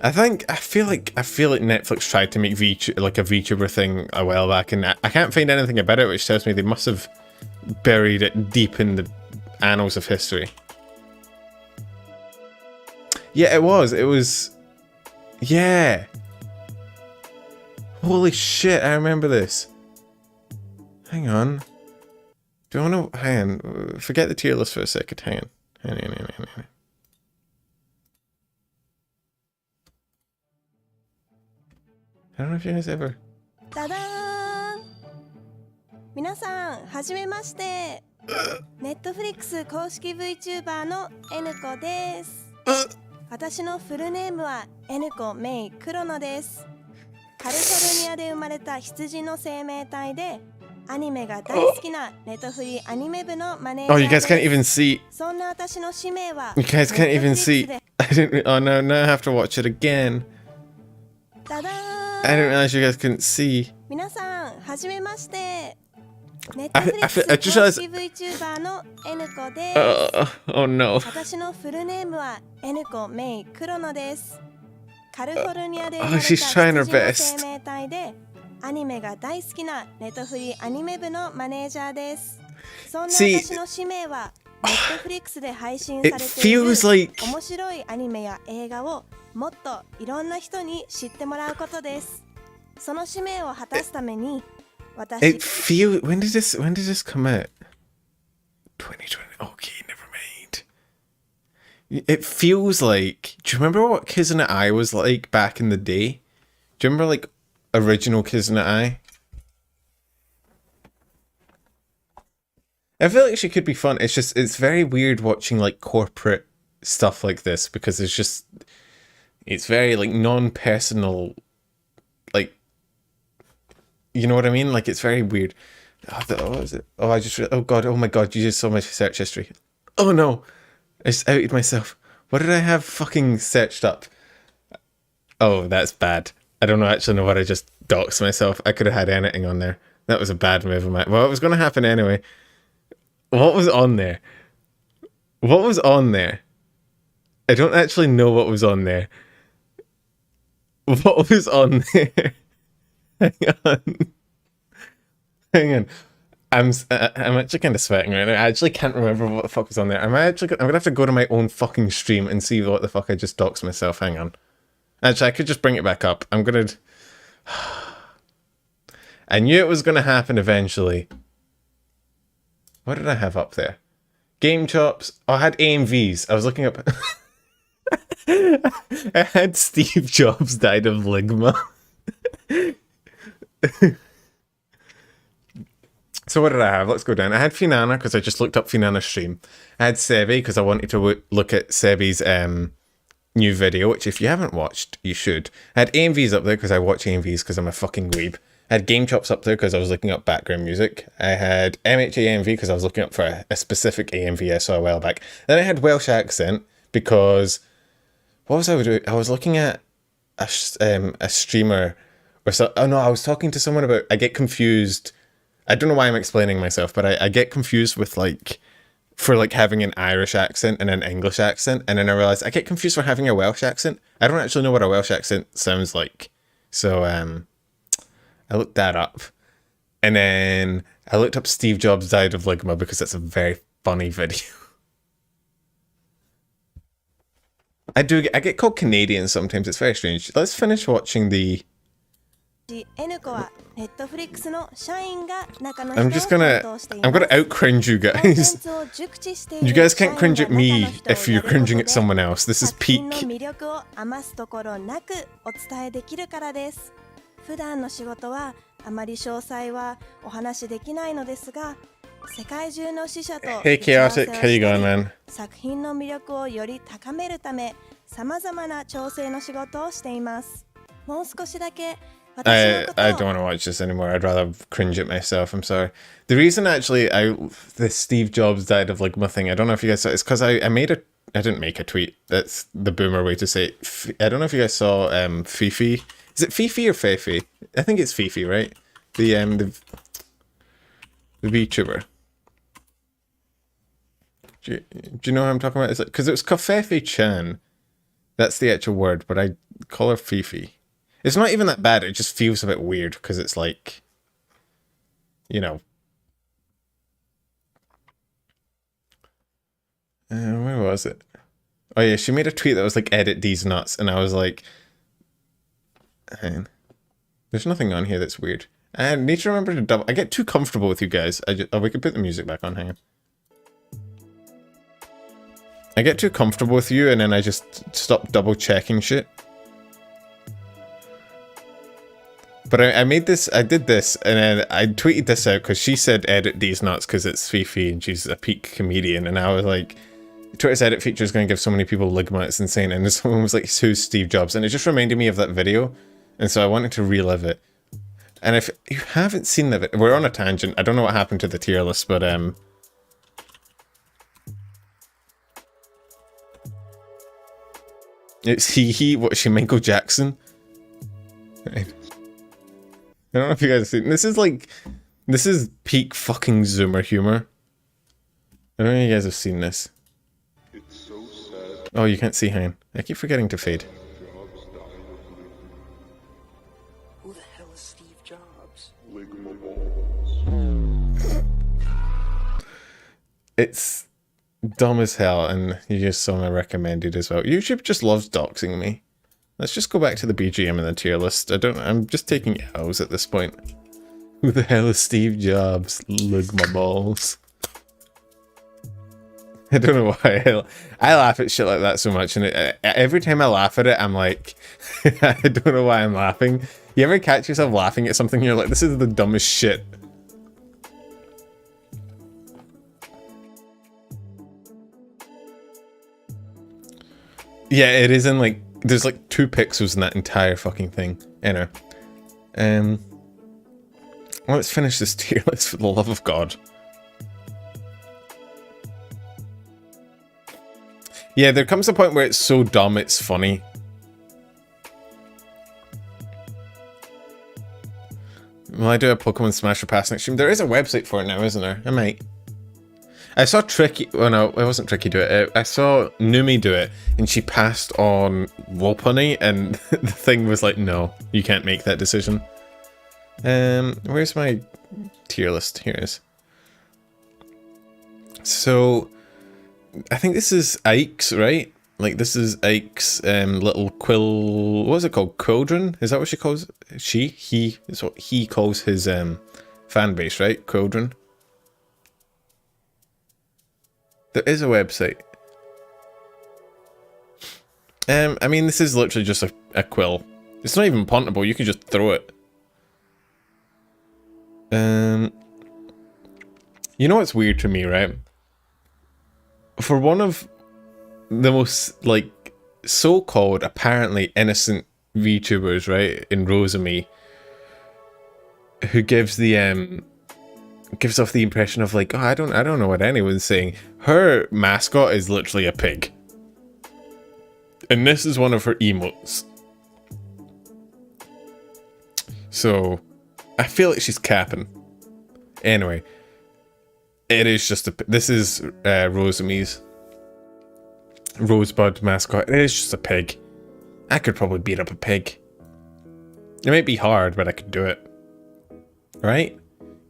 I feel like Netflix tried to make a VTuber thing a while back, and I can't find anything about it, which tells me they must have buried it deep in the annals of history. Yeah, it was. Yeah. Holy shit, I remember this. Hang on. Do I want to... Hang on. Forget the tier list for a second. Hang on. Hang on. I don't know if you guys ever... ダダーン皆さん、はじめまして。Netflix 公式 VTuber の N 子です。私のフルネームは N 子メイクロノです。カリフォルニアで生まれた羊の生命体で、アニメが大好きなネトフリアニメ部のマネージャー Oh, you で guys can't す。 even see. そんな私の使命は You guys can't even see. Netflix で I didn't... Oh no, now I have to watch it again. ダダーン I didn't realize you guys couldn't see. 皆さん、はじめまして。I Netflix just 公 realized... 式 VTuber の N 子です。Oh no. 私のフルネームは N 子メイクロノです。カリフォルニアで生ま Oh, れた she's 羊 trying her の best. 生命体で、アニメが大好きなネトフリアニメ部のマネージャーです。そんな See, 私の使命は、Netflix で配信さ it れている feels like... 面白いアニメや映画をもっといろんな人に知ってもらうことです。その使命を果たすために、私 It feels... When did this come out? 2020. Okay, never mind. It feels like... Do you remember what Kizuna Ai was like back in the day? Do you remember, like, original Kizuna Ai? I feel like she could be fun. It's just, it's very weird watching, like, corporate stuff like this because it's just... It's very, like, non-personal... Like... You know what I mean? Like, it's very weird. What is it? Oh, I just... Oh, God. Oh, my God. You just saw my search history. Oh, no. I just outed myself. What did I have fucking searched up? Oh, that's bad. I don't actually know what I just doxed myself. I could have had anything on there. That was a bad move of mine. Well, it was going to happen anyway. What was on there? What was on there? I don't actually know what was on there. What was on there? Hang on. Hang on. I'm actually kind of sweating right now. I actually can't remember what the fuck was on there. I'm gonna have to go to my own fucking stream and see what the fuck I just doxed myself. Hang on. Actually, I could just bring it back up. I'm gonna... I knew it was gonna happen eventually. What did I have up there? Game Chops. Oh, I had AMVs. I was looking up... I had Steve Jobs died of ligma. So what did I have? Let's go down. I had Finana because I just looked up Finana's stream. I had Sebi because I wanted to look at Sebi's new video, which if you haven't watched, you should. I had AMVs up there because I watch AMVs because I'm a fucking weeb. I had Game Chops up there because I was looking up background music. I had MHAMV because I was looking up for a specific AMV I saw a while back. Then I had Welsh accent because... What was I doing? I was looking at a streamer or so. Oh no, I was talking to someone about... I get confused... I don't know why I'm explaining myself, but I get confused with like, for like having an Irish accent and an English accent. And then I realized I get confused for having a Welsh accent. I don't actually know what a Welsh accent sounds like. So I looked that up. And then I looked up Steve Jobs died of ligma because that's a very funny video. I get called Canadian sometimes. It's very strange. Let's finish watching the... I'm gonna out cringe you guys. You guys can't cringe at me if you're cringing at someone else. This is peak. 普段の仕事はあまり詳細はお話しできないのですが、世界中の死者と Hey Chaotic, how you going, man? 作品の魅力をより高めるため、様々な調整の仕事をしています。もう少しだけ I don't want to watch this anymore. I'd rather cringe at myself. I'm sorry. The reason actually the Steve Jobs died of ligma thing, I don't know if you guys saw, it's because I didn't make a tweet. That's the boomer way to say it. I don't know if you guys saw Fifi. Is it Fifi or Fefi? I think it's Fifi, right? The VTuber. Do you know what I'm talking about? Is it because it was Kofefi-chan? That's the actual word, but I call her Fifi. It's not even that bad. It just feels a bit weird because it's like, you know. Where was it? Oh yeah, she made a tweet that was like, edit these nuts. And I was like, there's nothing on here that's weird. I need to remember to double. I get too comfortable with you guys. We could put the music back on. Hang on. I get too comfortable with you and then I just stop double checking shit. But I did this, and then I tweeted this out because she said edit these nuts because it's Fifi and she's a peak comedian, and I was like, Twitter's edit feature is going to give so many people ligma, it's insane, and someone was like, who's Steve Jobs? And it just reminded me of that video, and so I wanted to relive it. And if you haven't seen the video, we're on a tangent, I don't know what happened to the tier list, but it's what is she, Michael Jackson? Right. I don't know if you guys have seen this. This is peak fucking Zoomer humor. I don't know if you guys have seen this. It's so sad. Oh, you can't see. Hang on. I keep forgetting to fade. Who the hell is Steve Jobs? It's dumb as hell, and you just saw my recommended as well. YouTube just loves doxing me. Let's just go back to the BGM and the tier list. I'm just taking L's at this point. Who the hell is Steve Jobs? Ligma balls. I don't know why. I laugh at shit like that so much, and every time I laugh at it, I'm like, I don't know why I'm laughing. You ever catch yourself laughing at something and you're like, this is the dumbest shit? Yeah, it is in like, there's like 2 pixels in that entire fucking thing. Anyway. Let's finish this tier list for the love of God. Yeah, there comes a point where it's so dumb it's funny. Will I do a Pokemon Smash or Pass next stream? There is a website for it now, isn't there? I might. I saw Tricky... Well, no, it wasn't Tricky do it. I saw Numi do it, and she passed on Lopunny, and the thing was like, no, you can't make that decision. Where's my tier list? Here it is. So... I think this is Ike's, right? Like, this is Ike's little quill... What is it called? Quildren? Is that what she calls it? He? Is what he calls his fan base, right? Quildren. There is a website. I mean, this is literally just a quill. It's not even puntable. You can just throw it. You know what's weird to me, right? For one of the most, like, so-called, apparently innocent VTubers, right, in Rosemi, who gives the, gives off the impression of, like, oh, I don't know what anyone's saying. Her mascot is literally a pig. And this is one of her emotes. So, I feel like she's capping. Anyway. It is just this is Rosemi's Rosebud mascot. It is just a pig. I could probably beat up a pig. It might be hard, but I could do it. Right?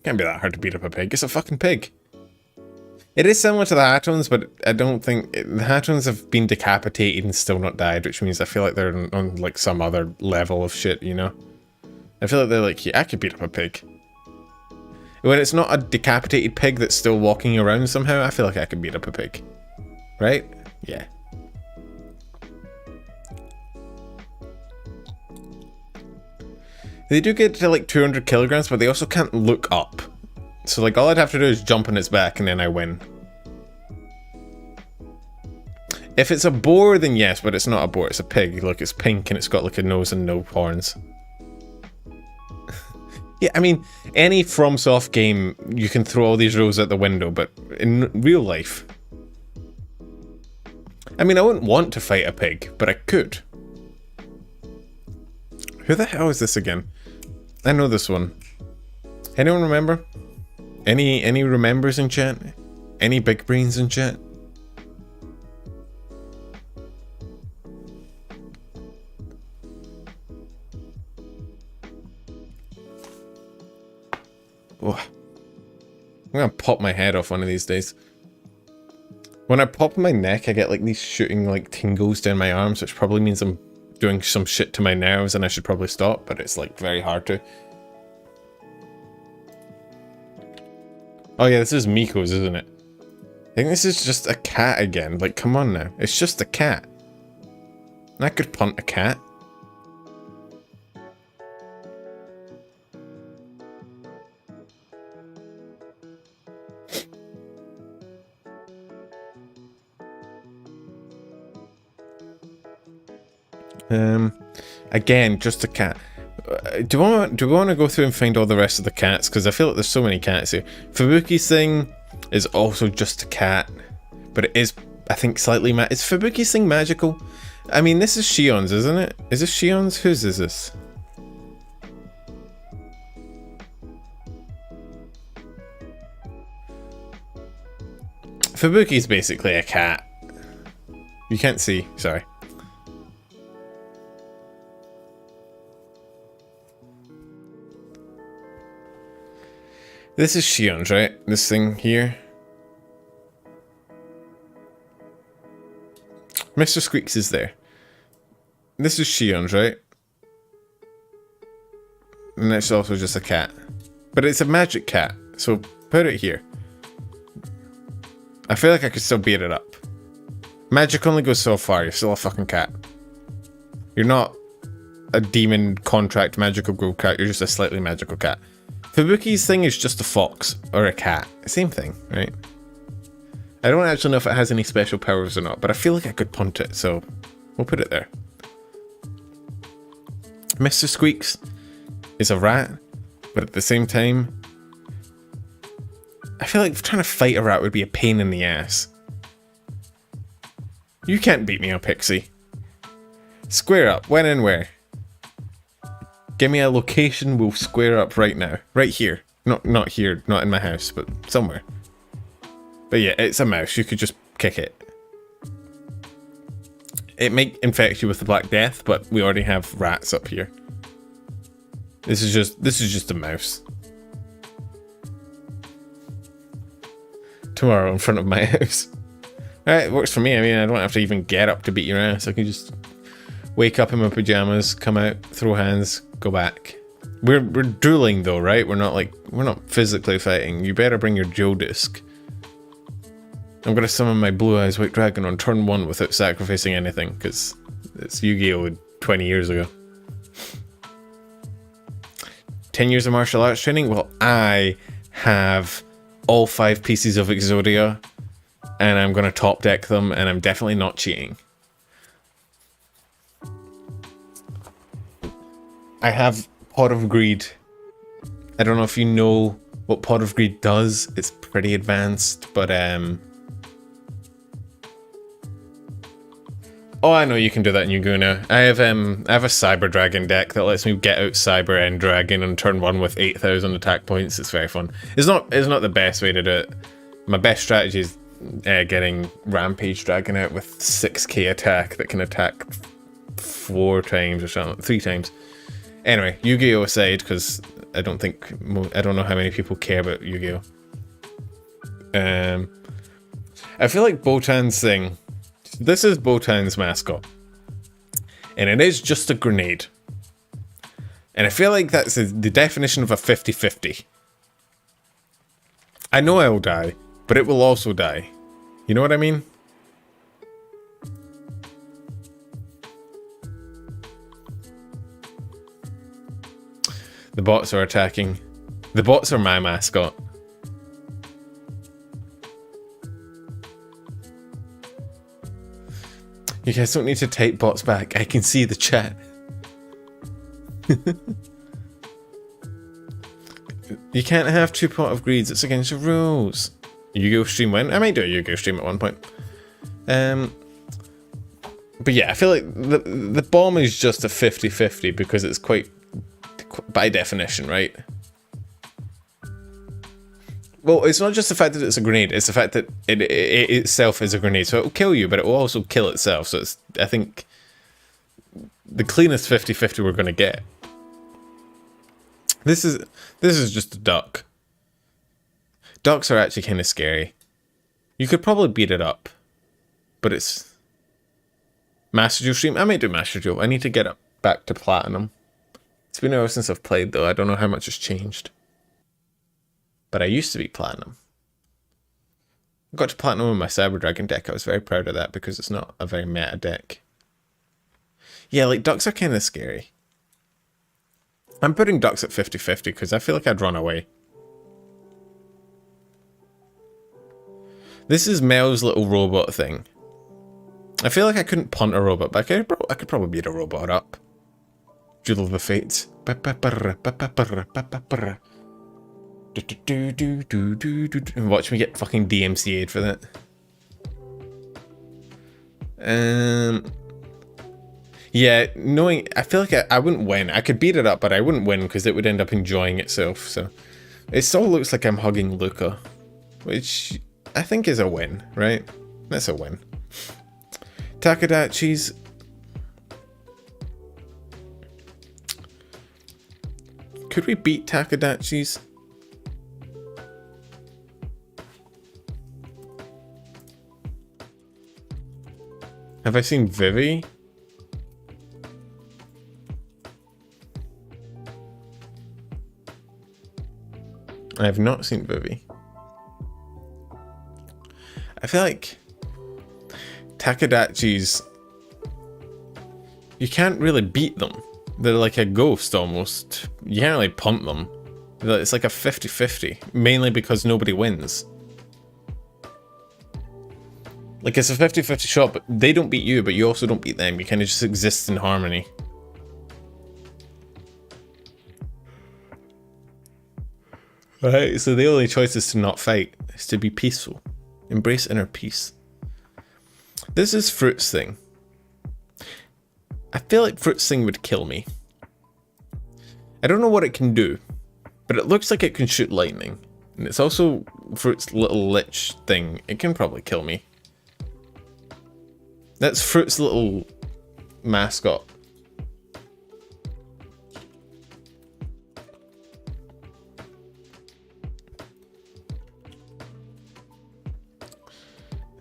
Can't be that hard to beat up a pig. It's a fucking pig. It is similar to the Hatons, but I don't think... The Hatons have been decapitated and still not died, which means I feel like they're on like some other level of shit, you know? I feel like they're like, yeah, I could beat up a pig. When it's not a decapitated pig that's still walking around somehow, I feel like I could beat up a pig. Right? Yeah. They do get to like 200 kilograms, but they also can't look up. So like all I'd have to do is jump on its back and then I win. If it's a boar, then yes, but it's not a boar, it's a pig. Look, it's pink and it's got like a nose and no horns. Yeah, I mean, any FromSoft game, you can throw all these rules out the window, but in real life... I mean, I wouldn't want to fight a pig, but I could. Who the hell is this again? I know this one. Anyone remember? Any remembers in chat? Any big brains in chat? Oh, I'm gonna pop my head off one of these days. When I pop my neck, I get like these shooting like tingles down my arms, which probably means I'm doing some shit to my nerves and I should probably stop, but it's like very hard to. Oh yeah, this is Miko's, isn't it? I think this is just a cat again. Like, come on now. It's just a cat. I could punt a cat. Again, just a cat. Do we want to go through and find all the rest of the cats? Because I feel like there's so many cats here. Fubuki's thing is also just a cat, but it is, I think, slightly is Fubuki's thing magical? I mean, this is Shion's, isn't it? Is this Shion's? Whose is this? Fubuki's basically a cat. You can't see, sorry. This is Shion's, right? This thing here. Mr. Squeaks is there. This is Shion's, right? And it's also just a cat. But it's a magic cat, so put it here. I feel like I could still beat it up. Magic only goes so far. You're still a fucking cat. You're not a demon contract magical gold cat. You're just a slightly magical cat. Fubuki's thing is just a fox or a cat. Same thing, right? I don't actually know if it has any special powers or not, but I feel like I could punt it, so we'll put it there. Mr. Squeaks is a rat, but at the same time, I feel like trying to fight a rat would be a pain in the ass. You can't beat me up, Pixie. Square up. When and where? Give me a location, we'll square up right now. Right here. Not here, not in my house, but somewhere. But yeah, it's a mouse. You could just kick it. It might infect you with the Black Death, but we already have rats up here. This is just a mouse. Tomorrow in front of my house. Alright, it works for me. I mean, I don't have to even get up to beat your ass. I can just wake up in my pajamas, come out, throw hands, go back. We're dueling though, right? We're not physically fighting. You better bring your Joe disc. I'm gonna summon my Blue Eyes White Dragon on turn 1 without sacrificing anything, because it's Yu-Gi-Oh! 20 years ago. 10 years of martial arts training? Well, I have all 5 pieces of Exodia, and I'm gonna top deck them, and I'm definitely not cheating. I have Pot of Greed. I don't know if you know what Pot of Greed does. It's pretty advanced, but oh, I know you can do that in Yu-Gi-Oh! Now. I have a Cyber Dragon deck that lets me get out Cyber End Dragon on turn 1 with 8,000 attack points. It's very fun. It's not the best way to do it. My best strategy is getting Rampage Dragon out with 6k attack that can attack 4 times or something, 3 times. Anyway, Yu-Gi-Oh! Aside, because I don't know how many people care about Yu-Gi-Oh! I feel like Botan's thing. This is Botan's mascot, and it is just a grenade. And I feel like that's the definition of a 50-50. I know I will die, but it will also die. You know what I mean? The bots are attacking. The bots are my mascot. You guys don't need to type bots back. I can see the chat. You can't have 2 Pot of Greeds. It's against the rules. Yu-Gi-Oh! Stream when? I might do a Yu-Gi-Oh! Stream at one point. But yeah, I feel like the bomb is just a 50-50 because it's quite by definition, right? Well, it's not just the fact that it's a grenade, it's the fact that it itself is a grenade. So it will kill you, but it will also kill itself. So it's, I think, the cleanest 50-50 we're going to get. This is just a duck. Ducks are actually kind of scary. You could probably beat it up, but it's Master Duel stream. I might do Master Duel. I need to get up back to Platinum. It's been a while since I've played though. I don't know how much has changed. But I used to be Platinum. I got to Platinum with my Cyber Dragon deck. I was very proud of that because it's not a very meta deck. Yeah, like ducks are kind of scary. I'm putting ducks at 50-50 because I feel like I'd run away. This is Mel's little robot thing. I feel like I couldn't punt a robot, but I could probably beat a robot up. Duel of the Fates. And watch me get fucking DMCA'd for that. Yeah, knowing, I feel like I wouldn't win. I could beat it up, but I wouldn't win because it would end up enjoying itself. So it still looks like I'm hugging Luca, which I think is a win, right? That's a win. Takadachi's. Could we beat Takadachi's? Have I seen Vivi? I have not seen Vivi. I feel like Takadachis, you can't really beat them. They're like a ghost almost. You can't really punt them. It's like a 50-50, mainly because nobody wins. Like, it's a 50-50 shot, but they don't beat you, but you also don't beat them. You kind of just exist in harmony. Right, so the only choice is to not fight, is to be peaceful. Embrace inner peace. This is Fruit's thing. I feel like Fruit's thing would kill me. I don't know what it can do, but it looks like it can shoot lightning. And it's also Fruit's little lich thing. It can probably kill me. That's Fruit's little mascot.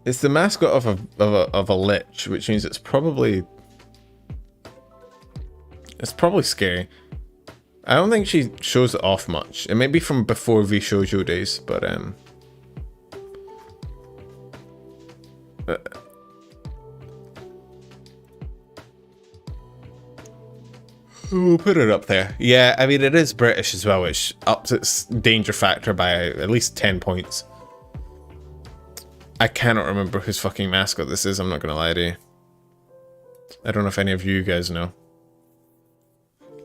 It's the mascot of a lich, which means it's probably scary. I don't think she shows it off much. It may be from before vshojo days, but we'll put it up there. Yeah, I mean, it is British as well, which ups its danger factor by at least 10 points. I cannot remember whose fucking mascot this is, I'm not gonna lie to you. I don't know if any of you guys know.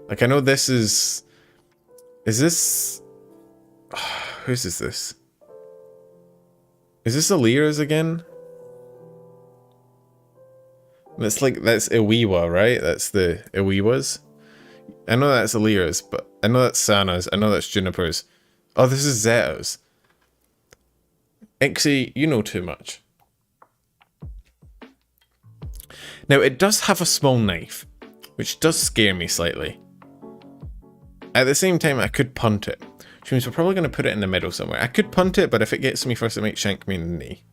Like, I know this is... Is this... Whose is this? Is this Alira's again? That's like, that's Iwiwa, right? That's the Iwiwas. I know that's Alira's, but I know that's Sana's, I know that's Juniper's. Oh, this is Zeto's. Ixie, you know too much. Now, it does have a small knife, which does scare me slightly. At the same time, I could punt it, which means we're probably going to put it in the middle somewhere. I could punt it, but if it gets me first, it might shank me in the knee.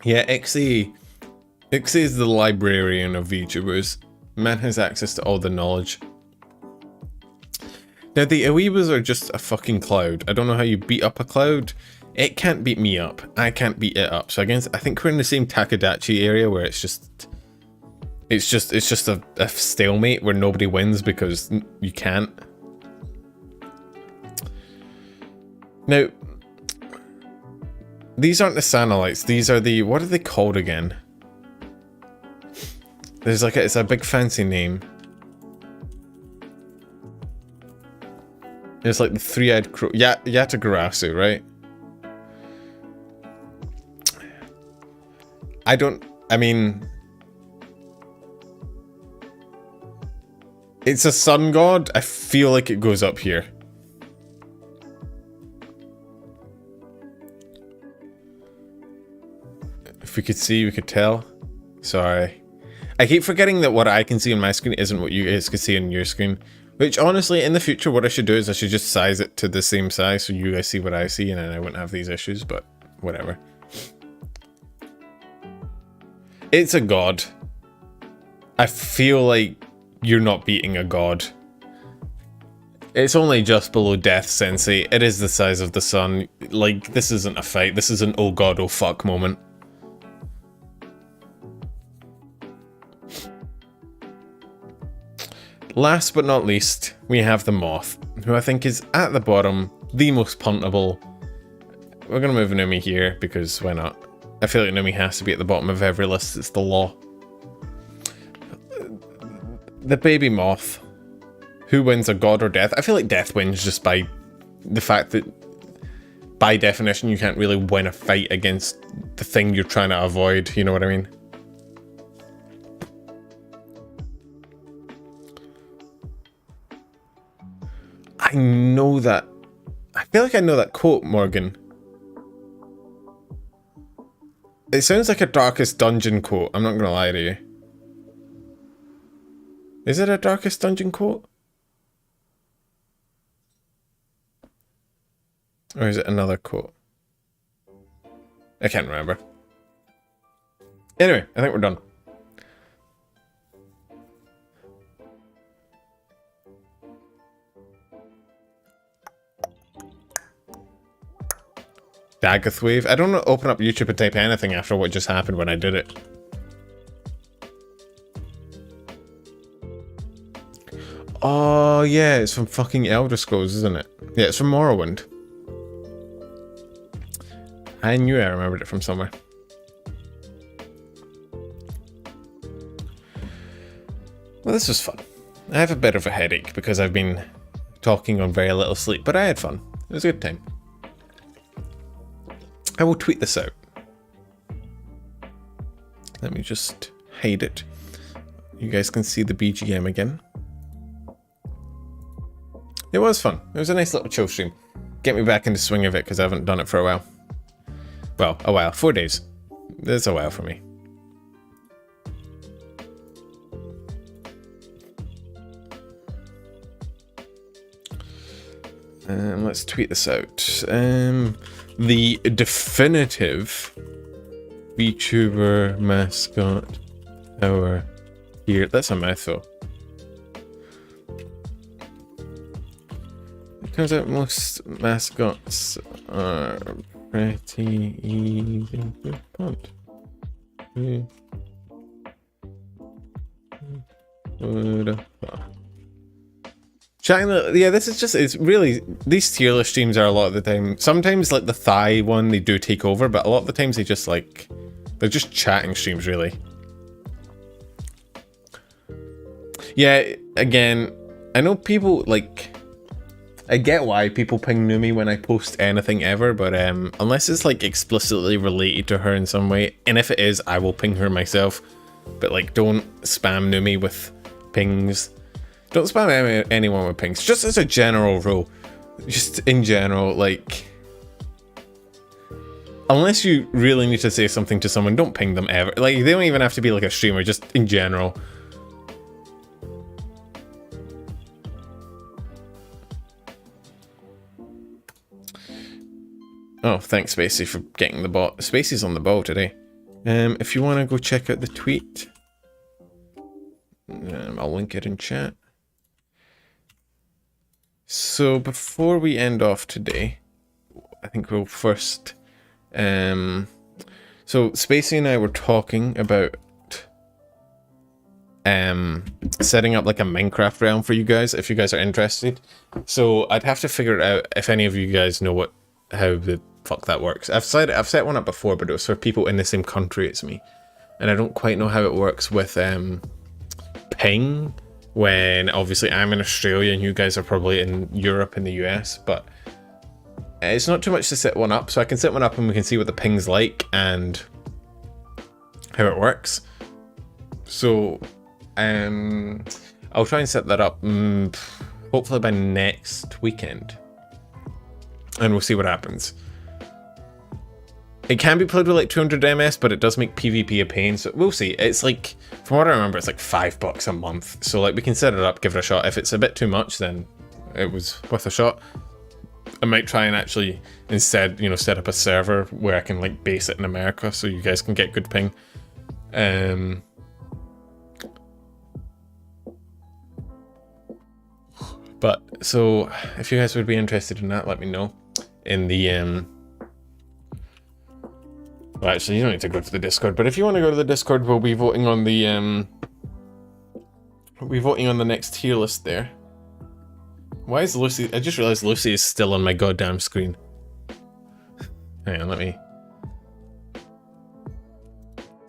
Yeah, Ixie is the librarian of VTubers. Man has access to all the knowledge. Now, the Iwiwas are just a fucking cloud. I don't know how you beat up a cloud. It can't beat me up. I can't beat it up. So again, I think we're in the same Takadachi area where it's just a stalemate where nobody wins because you can't. Now, these aren't the Sanalites. These are the, what are they called again? There's like it's a big fancy name. It's like the three-eyed crow. Yatagarasu, right? I mean... It's a sun god. I feel like it goes up here. If we could see, we could tell. Sorry. I keep forgetting that what I can see on my screen isn't what you guys can see on your screen. Which, honestly, in the future, what I should do is I should just size it to the same size so you guys see what I see and then I wouldn't have these issues, but whatever. It's a god. I feel like you're not beating a god. It's only just below Death Sensei. It is the size of the sun. Like, this isn't a fight. This is an oh god, oh fuck moment. Last but not least, we have the Moth, who I think is at the bottom, the most puntable. We're gonna move Numi here, because why not? I feel like Numi has to be at the bottom of every list, it's the law. The baby Moth. Who wins, a god or death? I feel like death wins just by the fact that, by definition, you can't really win a fight against the thing you're trying to avoid, you know what I mean? I know that. I feel like I know that quote, Morgan. It sounds like a Darkest Dungeon quote, I'm not gonna lie to you. Is it a Darkest Dungeon quote? Or is it another quote? I can't remember. Anyway, I think we're done. Dagoth Wave. I don't open up YouTube and type anything after what just happened when I did it. Oh, yeah, it's from fucking Elder Scrolls, isn't it? Yeah, it's from Morrowind. I knew I remembered it from somewhere. Well, this was fun. I have a bit of a headache because I've been talking on very little sleep, but I had fun. It was a good time. I will tweet this out. Let me just hide it. You guys can see the BGM again. It was fun. It was a nice little chill stream. Get me back in the swing of it because I haven't done it for a while. Well, a while. 4 days. That's a while for me. Let's tweet this out. The definitive VTuber mascot hour here. That's a mouthful. It turns out most mascots are pretty easy to punt. Yeah, this is just, it's really, these tier list streams are a lot of the time, sometimes like the thigh one, they do take over, but a lot of the times they just like, they're just chatting streams really. Yeah, again, I know people like, I get why people ping Numi when I post anything ever, but unless it's like explicitly related to her in some way, and if it is, I will ping her myself, but like don't spam Numi with pings. Don't spam anyone with pings, just as a general rule. Just in general, like... Unless you really need to say something to someone, don't ping them ever. Like, they don't even have to be like a streamer, just in general. Oh, thanks Spacey for getting the ball. Spacey's on the ball today. If you want to go check out the tweet, I'll link it in chat. So before we end off today, I think we'll first, so Spacey and I were talking about setting up like a Minecraft realm for you guys, if you guys are interested. So I'd have to figure it out if any of you guys know how the fuck that works. I've set one up before, but it was for people in the same country as me, and I don't quite know how it works with ping. When obviously I'm in Australia and you guys are probably in Europe and the US, but it's not too much to set one up, so I can set one up and we can see what the ping's like and how it works. So I'll try and set that up hopefully by next weekend, and we'll see what happens. It can be played with like 200 MS, but it does make PvP a pain, so we'll see. It's like, from what I remember, it's like $5 a month. So like we can set it up, give it a shot. If it's a bit too much, then it was worth a shot. I might try and actually instead, you know, set up a server where I can like base it in America so you guys can get good ping. But so if you guys would be interested in that, let me know in the well, actually, you don't need to go to the Discord, but if you want to go to the Discord, we'll be voting on the next tier list there. Why is Lucy? I just realized Lucy is still on my goddamn screen. Hang on, let me.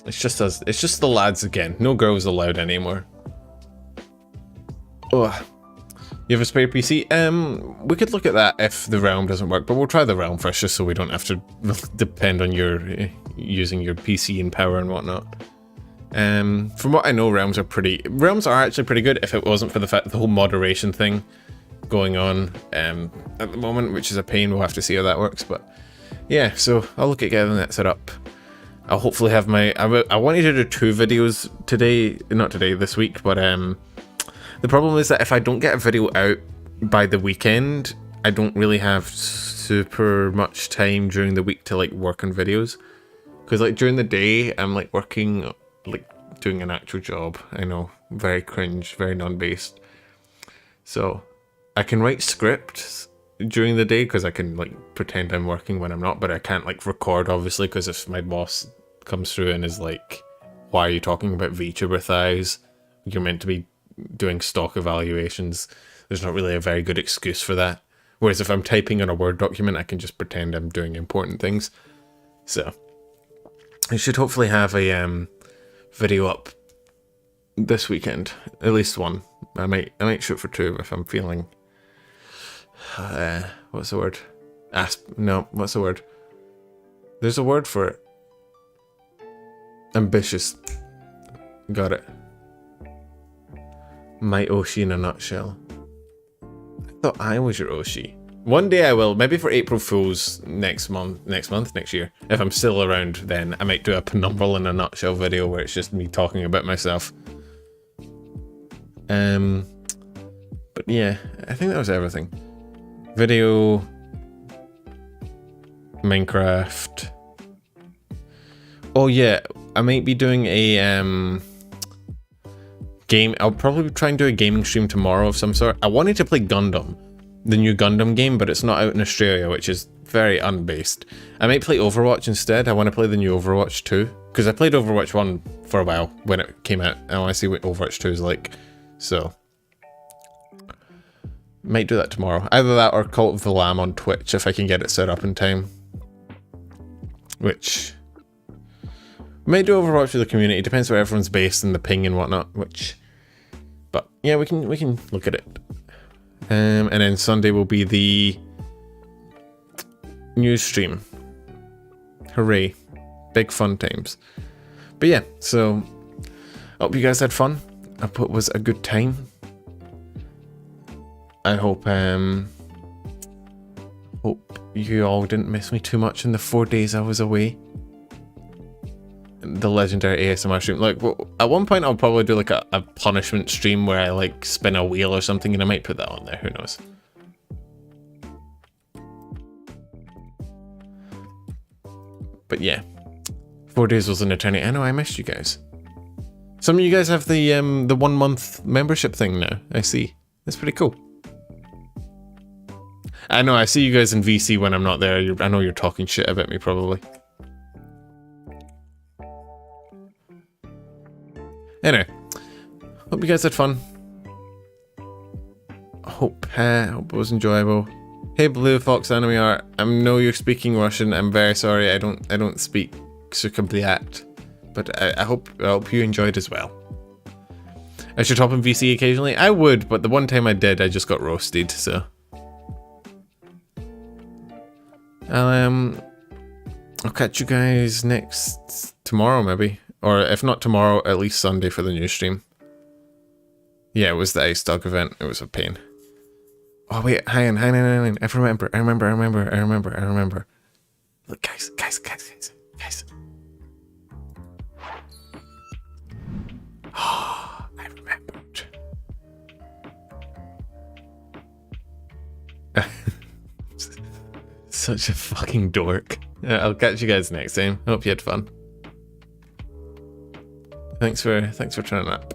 It's just us. It's just the lads again. No girls allowed anymore. Oh, you have a spare PC? We could look at that if the realm doesn't work, but we'll try the realm first, just so we don't have to depend on your using your PC and power and whatnot. From what I know, realms are actually pretty good if it wasn't for the fact that the whole moderation thing going on at the moment, which is a pain. We'll have to see how that works, but yeah. So I'll look at getting that set up. I'll hopefully have my. I wanted to do 2 videos today, not today, this week, but the problem is that if I don't get a video out by the weekend, I don't really have super much time during the week to like work on videos. Because like during the day, I'm like working, like doing an actual job. I know, very cringe, very non-based. So I can write scripts during the day because I can like pretend I'm working when I'm not, but I can't like record obviously because if my boss comes through and is like, "Why are you talking about Vtuber thighs? You're meant to be doing stock evaluations." There's not really a very good excuse for that. Whereas if I'm typing on a Word document, I can just pretend I'm doing important things. So I should hopefully have a video up this weekend, at least one. I might shoot for 2 if I'm feeling. What's the word? No, what's the word? There's a word for it. Ambitious. Got it. My Oshi in a nutshell. I thought I was your Oshi. One day I will, maybe for April Fool's next year. If I'm still around then, I might do a penumbral in a nutshell video where it's just me talking about myself. But yeah, I think that was everything. Video, Minecraft. Oh yeah, I might be doing a game. I'll probably try and do a gaming stream tomorrow of some sort. I wanted to play Gundam, the new Gundam game, but it's not out in Australia, which is very unbased. I might play Overwatch instead. I want to play the new Overwatch 2, because I played Overwatch 1 for a while when it came out. I want to see what Overwatch 2 is like. So might do that tomorrow. Either that or Cult of the Lamb on Twitch if I can get it set up in time. Which might do Overwatch with the community. Depends where everyone's based and the ping and whatnot. But yeah, we can look at it. And then Sunday will be the news stream. Hooray! Big fun times. But yeah, so I hope you guys had fun. I hope it was a good time. I hope you all didn't miss me too much in the 4 days I was away. The legendary ASMR stream. Like, at one point I'll probably do like a punishment stream where I like spin a wheel or something, and I might put that on there, who knows. But yeah, 4 days was an eternity. I know, I missed you guys. Some of you guys have the 1 month membership thing now, I see. That's pretty cool. I know, I see you guys in VC when I'm not there. I know you're talking shit about me, probably. Anyway, hope you guys had fun. Hope it was enjoyable. Hey, Blue Fox Anime Art. I know you're speaking Russian. I'm very sorry. I don't speak Sukabliat, but I hope you enjoyed as well. I should hop in VC occasionally. I would, but the one time I did, I just got roasted. So I'll catch you guys tomorrow maybe. Or if not tomorrow, at least Sunday for the news stream. Yeah, it was the Ice Dog event. It was a pain. Oh wait, hang on. I remember. Look, guys. Oh, I remembered. Such a fucking dork. I'll catch you guys next time. Hope you had fun. Thanks for turning up.